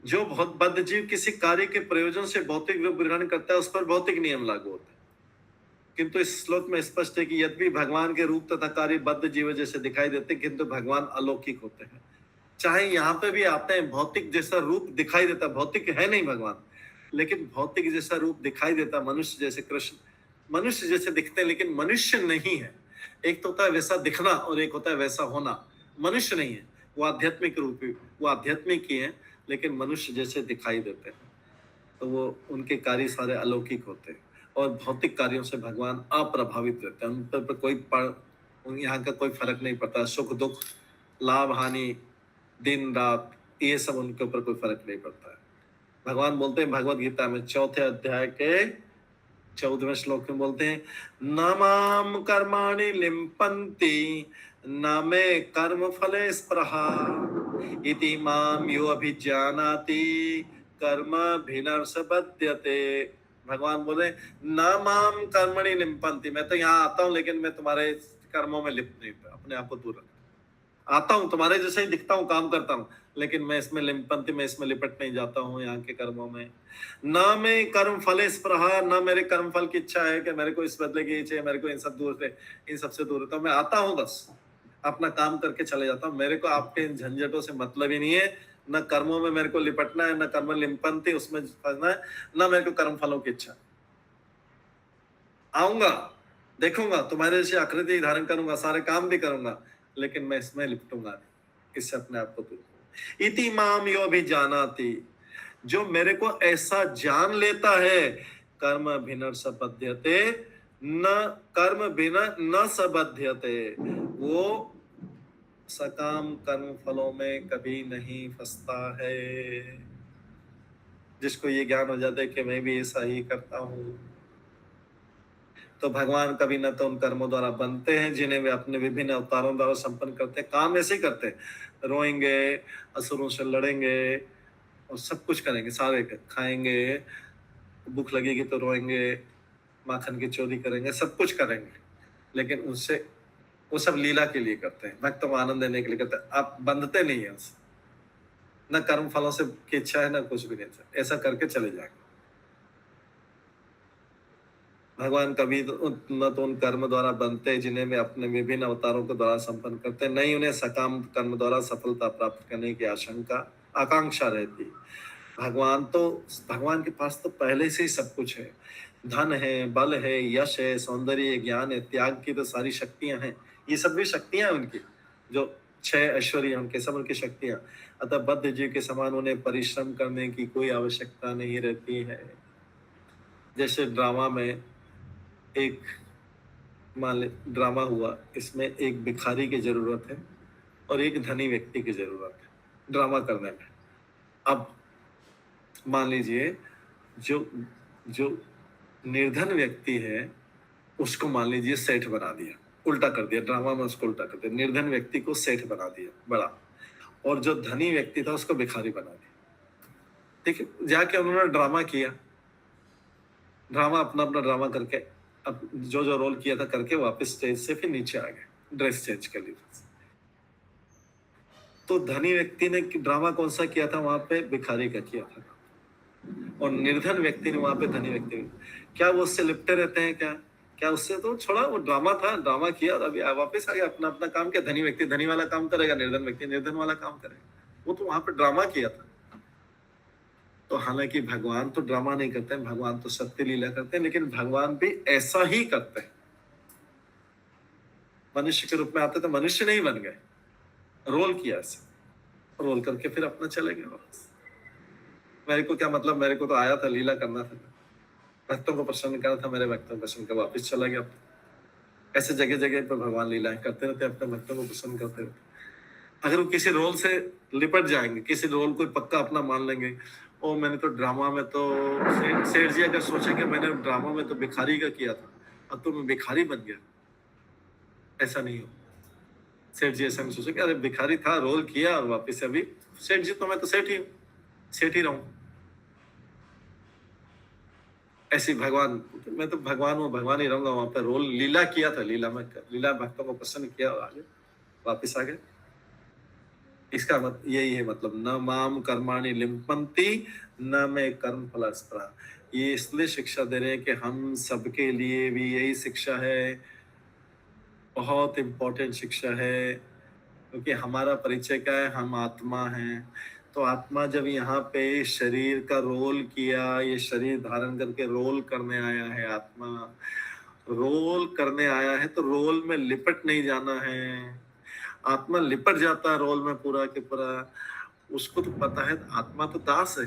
जो बहुत बद्ध जीव किसी कार्य के प्रयोजन से भौतिक रूप ग्रहण करता है उस पर भौतिक नियम लागू होते हैं। किंतु इस श्लोक में स्पष्ट है कि यद्यपि भगवान के रूप तथा कार्य बद्ध जीव जैसे दिखाई देते हैं, किंतु भगवान अलौकिक होते हैं। चाहे यहाँ पे भी आते हैं, भौतिक जैसा रूप दिखाई देता, भौतिक है नहीं भगवान, लेकिन भौतिक जैसा रूप दिखाई देता, मनुष्य जैसे, कृष्ण मनुष्य जैसे दिखते हैं लेकिन मनुष्य नहीं है। एक तो होता है वैसा दिखना और एक होता है वैसा होना। मनुष्य नहीं है, वो आध्यात्मिक रूप, वो आध्यात्मिक ही है लेकिन मनुष्य जैसे दिखाई देते हैं। तो वो उनके कार्य सारे अलौकिक होते हैं और भौतिक कार्यों से भगवान अप्रभावित रहते हैं। उन पर कोई यहाँ का कोई फर्क नहीं पड़ता। सुख दुख, लाभ हानि, दिन रात, ये सब उनके ऊपर कोई फर्क नहीं पड़ता है। भगवान बोलते हैं भगवत गीता में 4थे अध्याय के 14वें श्लोक में बोलते हैं, नमाम कर्माणि लिम्पन्ति न मे कर्म फले स्पृहा इति माम यो अभिजानाति कर्मभिर्न बध्यते। भगवान बोले न माम कर्मणि लिम्पन्ति, मैं तो यहाँ आता हूँ लेकिन मैं तुम्हारे कर्मों में लिप्त नहीं, अपने आप को दूर रखता आता हूँ, तुम्हारे जैसे ही दिखता हूँ, काम करता हूँ, लेकिन मैं इसमें लिम्पन्ति, मैं इसमें लिपट नहीं जाता हूँ यहाँ के कर्मों में। न मैं कर्म फले स्पृहा, न मेरे कर्म फल की इच्छा है कि मेरे को इस बदले की इच्छा है, मेरे को इन सबसे दूर रहता हूँ। मैं आता हूँ, बस अपना काम करके चले जाता हूँ। मेरे को आपके इन झंझटों से मतलब ही नहीं है। न कर्मों में मेरे को लिपटना है, न कर्म लिम्पन्ति उसमें फंसना है, न मेरे को कर्म फलों की इच्छा। आऊंगा, देखूंगा, तुम्हारे जैसे आकृति धारण करूंगा, सारे काम भी करूंगा, लेकिन मैं इसमें लिपटूंगा नहीं, इससे अपने आप को दूर। इति माम यो भी जानाति, जो मेरे को ऐसा जान लेता है, कर्म भिन्न सबध्यते, न कर्म बिना न सबध्यते, वो सकाम कर्म फलों में कभी नहीं फंसता है। जिसको ये ज्ञान हो जाता है कि मैं भी ऐसा ही करता हूँ, तो भगवान कभी न तो उन कर्मों द्वारा बनते हैं जिन्हें वे अपने विभिन्न अवतारों द्वारा संपन्न करते हैं। काम ऐसे ही करते हैं, रोएंगे, असुरों से लड़ेंगे और सब कुछ करेंगे, सारे खाएंगे, भूख लगेगी तो रोएंगे, माखन की चोरी करेंगे, सब कुछ करेंगे, लेकिन उनसे वो सब लीला के लिए करते हैं, भक्तों को आनंद देने के लिए करते हैं। आप बंधते नहीं है उससे, न कर्म फलों से की इच्छा है, न कुछ भी नहीं, ऐसा करके चले जाएंगे। भगवान कभी न तो उन कर्म द्वारा बनते जिन्हें वे अपने विभिन्न अवतारों के द्वारा संपन्न करते, नहीं उन्हें सकाम कर्म द्वारा सफलता प्राप्त करने की आकांक्षा रहती। भगवान के पास तो पहले से ही सब कुछ है, धन है, बल है, यश है, सौंदर्य, ज्ञान है, त्याग की तो सारी शक्तियां हैं। ये सब भी शक्तियां हैं उनकी, जो 6 ऐश्वर्य उनके, सब उनकी शक्तियां। अतः बद्ध जीव के समान उन्हें परिश्रम करने की कोई आवश्यकता नहीं रहती है। जैसे ड्रामा में एक मान ले ड्रामा हुआ, इसमें एक भिखारी की जरूरत है और एक धनी व्यक्ति की जरूरत है ड्रामा करने में। अब मान लीजिए जो निर्धन व्यक्ति है उसको मान लीजिए सेठ बना दिया, उल्टा कर दिया, ड्रामा में उसको उल्टा कर दिया, निर्धन व्यक्ति को सेठ बना दिया बड़ा, और जो धनी व्यक्ति था उसको भिखारी बना दिया। ठीक है, जाके उन्होंने ड्रामा किया, अपना ड्रामा करके अब जो रोल किया था करके वापस स्टेज से फिर नीचे आ गए, ड्रेस चेंज कर ली। तो धनी व्यक्ति ने ड्रामा कौन सा किया था? वहां पे भिखारी का किया था, और निर्धन व्यक्ति ने वहां पे धनी व्यक्ति। क्या वो उससे लिपटे रहते हैं? क्या उससे तो छोड़ा, वो ड्रामा था, ड्रामा किया, अभी वापस आ गया, अपना अपना काम किया। धनी व्यक्ति धनी वाला काम करेगा, निर्धन व्यक्ति निर्धन वाला काम करेगा। वो तो वहां पे ड्रामा किया था। तो हालांकि भगवान तो ड्रामा नहीं करते हैं, भगवान तो सत्य लीला करते हैं, लेकिन भगवान भी ऐसा ही करते हैं। मनुष्य के रूप में आते तो मनुष्य नहीं बन गए, रोल किया, ऐसे रोल करके फिर अपना चले गए वापस। मेरे को क्या मतलब, मेरे को तो आया था लीला करना था, भक्तों को प्रसन्न करना था, मेरे भक्तों को प्रसन्न कर वापस चला गया। ऐसे जगह जगह पर भगवान लीलाएं करते रहते, अपने भक्तों को प्रसन्न करते रहते। अगर वो किसी रोल से लिपट जाएंगे, किसी रोल को पक्का अपना मान लेंगे, ओ मैंने तो ड्रामा में तो सेठ जी अगर सोचेंगे मैंने ड्रामा में तो भिखारी का किया था, अब तो मैं भिखारी बन गया, ऐसा नहीं हो। सेठ जी ऐसा नहीं सोचेंगे, अरे भिखारी था, रोल किया और वापस अभी सेठ जी, तो मैं तो सेठ ही रहूं। ऐसे भगवान, मैं तो भगवान हूँ, भगवान ही रहूंगा। वहां पर रोल लीला किया था, लीला भक्तों को प्रसन्न किया और आगे वापिस आ गए। इसका यही है मतलब, न माम कर्माणि लिम्पन्ति न मैं कर्म फलस्परा। ये इसलिए शिक्षा दे रहे हैं कि हम सबके लिए भी यही शिक्षा है, बहुत इम्पोर्टेंट शिक्षा है, क्योंकि हमारा परिचय क्या है? हम आत्मा हैं। तो आत्मा जब यहाँ पे शरीर का रोल किया, ये शरीर धारण करके रोल करने आया है, आत्मा रोल करने आया है, तो रोल में लिपट नहीं जाना है। आत्मा लिपट जाता है रोल में पूरा के पूरा, उसको तो पता है आत्मा तो दास है,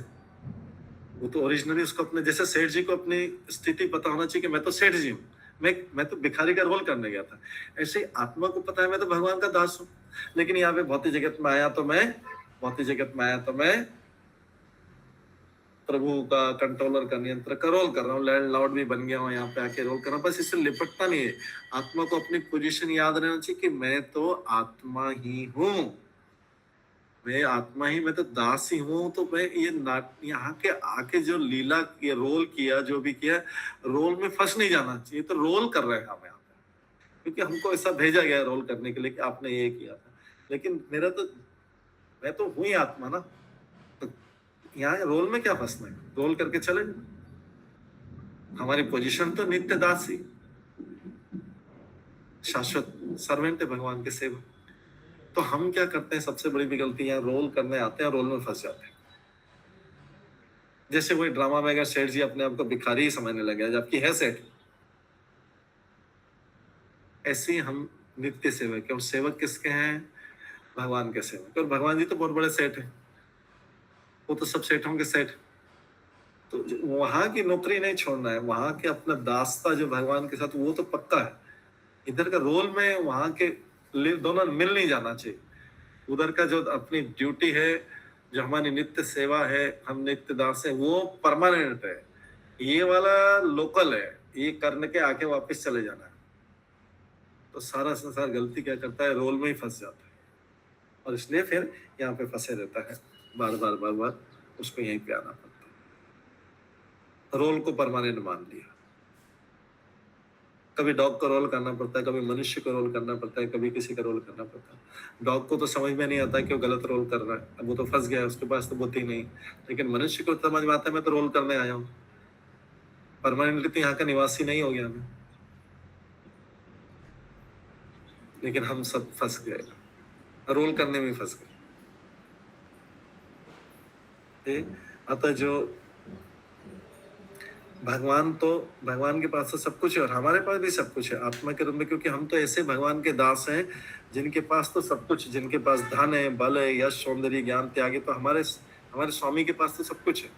वो तो ओरिजिनली उसको अपने, जैसे सेठ जी को अपनी स्थिति पता होना चाहिए कि मैं तो सेठ जी हूँ, मैं तो भिखारी का रोल करने गया था। ऐसे ही आत्मा को पता है मैं तो भगवान का दास हूँ, लेकिन यहाँ पे भौतिक जगत में आया तो मैं प्रभु का, कंट्रोलर का, नियंत्रक का रोल कर रहा हूँ, लैंड लॉर्ड भी बन गया हूँ, यहाँ पे आके रोल कर रहा हूँ। बस इससे लिपटता नहीं है। आत्मा को अपनी पोजीशन याद रहना चाहिए कि मैं तो आत्मा ही हूँ, मैं तो दास ही हूँ। तो मैं ये यहाँ के आके जो लीला ये रोल किया, जो भी किया, रोल में फंस नहीं जाना चाहिए। तो रोल कर रहे हैं हम यहाँ पे, क्योंकि हमको ऐसा भेजा गया रोल करने के लिए कि आपने ये किया था, लेकिन मैं तो हूँ ही आत्मा ना। तो यहाँ रोल में क्या फंसना है? रोल करके चले। हमारी पोजीशन तो नित्य दासी, शाश्वत सर्वेंट है, भगवान के सेवक। तो हम क्या करते हैं? सबसे बड़ी गलती, यहाँ रोल करने आते हैं, रोल में फंस जाते हैं। जैसे कोई ड्रामा में अगर सेठ जी अपने आप को भिखारी ही समझने लगे जबकि है सेठ, ऐसे ही हम नित्य सेवक है। और सेवक किसके हैं? भगवान के सेवक। और भगवान जी तो बहुत बड़े सेठ हैं, वो तो सब सेठों के सेठ। तो वहां की नौकरी नहीं छोड़ना है, वहां के अपना दासता जो भगवान के साथ, वो तो पक्का है। इधर का रोल में वहां के दोनों मिल नहीं जाना चाहिए। उधर का जो अपनी ड्यूटी है, जो हमारी नित्य सेवा है, हम नित्य दास है, वो परमानेंट है। ये वाला लोकल है, ये करने के आके वापस चले जाना है। तो सारा संसार गलती क्या करता है? रोल में ही फंस जाता है, और इसलिए फिर यहाँ पे फंसे रहता है, बार बार उसको यहीं पे आना पड़ता है। रोल को परमानेंट मान लिया, कभी डॉग का रोल करना पड़ता है, कभी मनुष्य का रोल करना पड़ता है, कभी किसी का रोल करना पड़ता है। डॉग को तो समझ में नहीं आता कि वो गलत रोल कर रहा है, अब वो तो फंस गया है, उसके पास तो बुद्धि नहीं। लेकिन मनुष्य को समझ में आता है मैं तो रोल करने आया हूँ, परमानेंटली तो यहाँ का निवासी नहीं हो गया मैं। लेकिन हम सब फंस गए, रोल करने में फंस गए। अतः जो भगवान के पास तो सब कुछ है और हमारे पास भी सब कुछ है आत्मा के रूप में, क्योंकि हम तो ऐसे भगवान के दास हैं जिनके पास तो सब कुछ, जिनके पास धन है, बल है, यश, सौंदर्य, ज्ञान, त्याग है। तो हमारे स्वामी के पास तो सब कुछ है,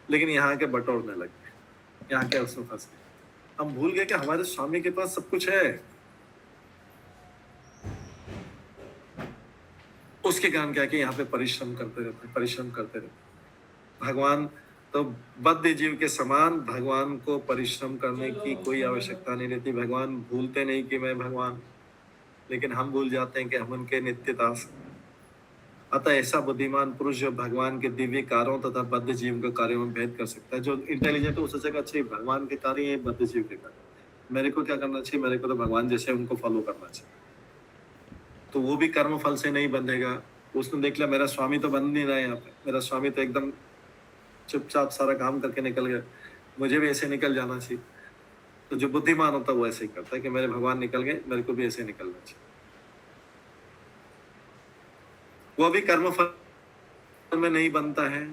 लेकिन यहाँ के बटोरने लगे, यहाँ के उसमें फंस गए। हम भूल गए कि हमारे स्वामी के पास सब कुछ है। उसके कारण क्या कि यहाँ पे परिश्रम करते रहते। भगवान तो बद्ध जीव के समान भगवान को परिश्रम करने की कोई आवश्यकता नहीं रहती। भगवान भूलते नहीं कि मैं भगवान, लेकिन हम भूल जाते हैं कि हम उनके नित्य दास। अतः ऐसा बुद्धिमान पुरुष जो भगवान के दिव्य कार्यों तथा बद्ध जीव के कार्यों में भेद कर सकता है, जो इंटेलिजेंट है, वो सोचेगा अच्छा भगवान के कार्य है, बद्ध जीव के कार्य, मेरे को क्या करना चाहिए, मेरे को तो भगवान जैसे उनको फॉलो करना चाहिए। तो वो भी कर्म फल से नहीं बंधेगा। उसने देख लिया मेरा स्वामी तो बंध नहीं रहा है यहाँ पे, मेरा स्वामी तो एकदम चुपचाप सारा काम करके निकल गया, मुझे भी ऐसे निकल जाना चाहिए। तो जो बुद्धिमान होता है वो ऐसे ही करता है कि मेरे भगवान निकल गए, मेरे को भी ऐसे निकलना चाहिए। वो भी कर्म फल में नहीं बनता है।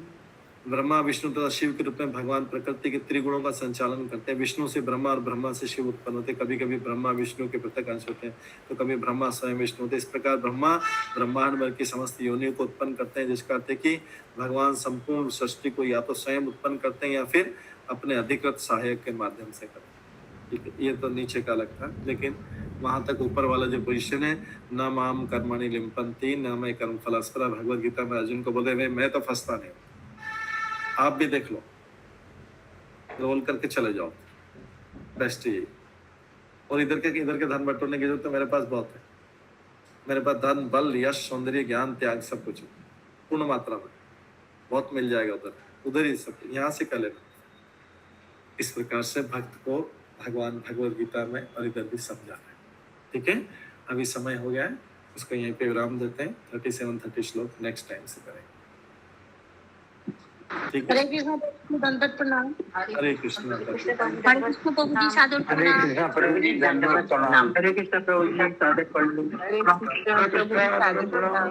ब्रह्मा विष्णु तथा शिव के रूप में भगवान प्रकृति के त्रिगुणों का संचालन करते हैं। विष्णु से ब्रह्मा और ब्रह्मा से शिव उत्पन्न होते हैं। कभी कभी ब्रह्मा विष्णु के पृथक अंश होते हैं, तो कभी ब्रह्मा स्वयं विष्णु होते हैं। इस प्रकार ब्रह्मा ब्रह्मांड भर की समस्त योनियों को उत्पन्न करते हैं, जिसका अर्थ है कि भगवान संपूर्ण सृष्टि को या तो स्वयं उत्पन्न करते हैं या फिर अपने अधिकृत सहायक के माध्यम से करते हैं। ठीक है, ये तो नीचे का अलग था, लेकिन वहां तक ऊपर वाला जो पोजिशन है, न माम कर्मणि लिम्पन्ति न मैं कर्म फलास्परा, भगवद गीता में अर्जुन को बोले मैं तो फंसता नहीं। आप भी देख लो, रोल करके चले जाओ, बेस्ट यही। और इधर के धन बटोरने की जरूरत तो मेरे पास बहुत है। मेरे पास धन, बल, यश, सौंदर्य, ज्ञान, त्याग सब कुछ है पूर्ण मात्रा में, बहुत मिल जाएगा उधर ही सब, यहाँ से कर लेना। इस प्रकार से भक्त को भगवान भगवद गीता में और इधर भी समझा है। ठीक है, अभी समय हो गया है, उसको यहीं पे विराम देते हैं। 37-30 श्लोक नेक्स्ट टाइम से करेंगे। ठीक है, हरे कृष्ण दंडवत प्रणाम। हरे कृष्ण हरे कृष्ण प्रभु जी सादर प्रणाम। प्रभु जी दंडवत प्रणाम। हरे कृष्ण प्रभु जी सादर प्रणाम।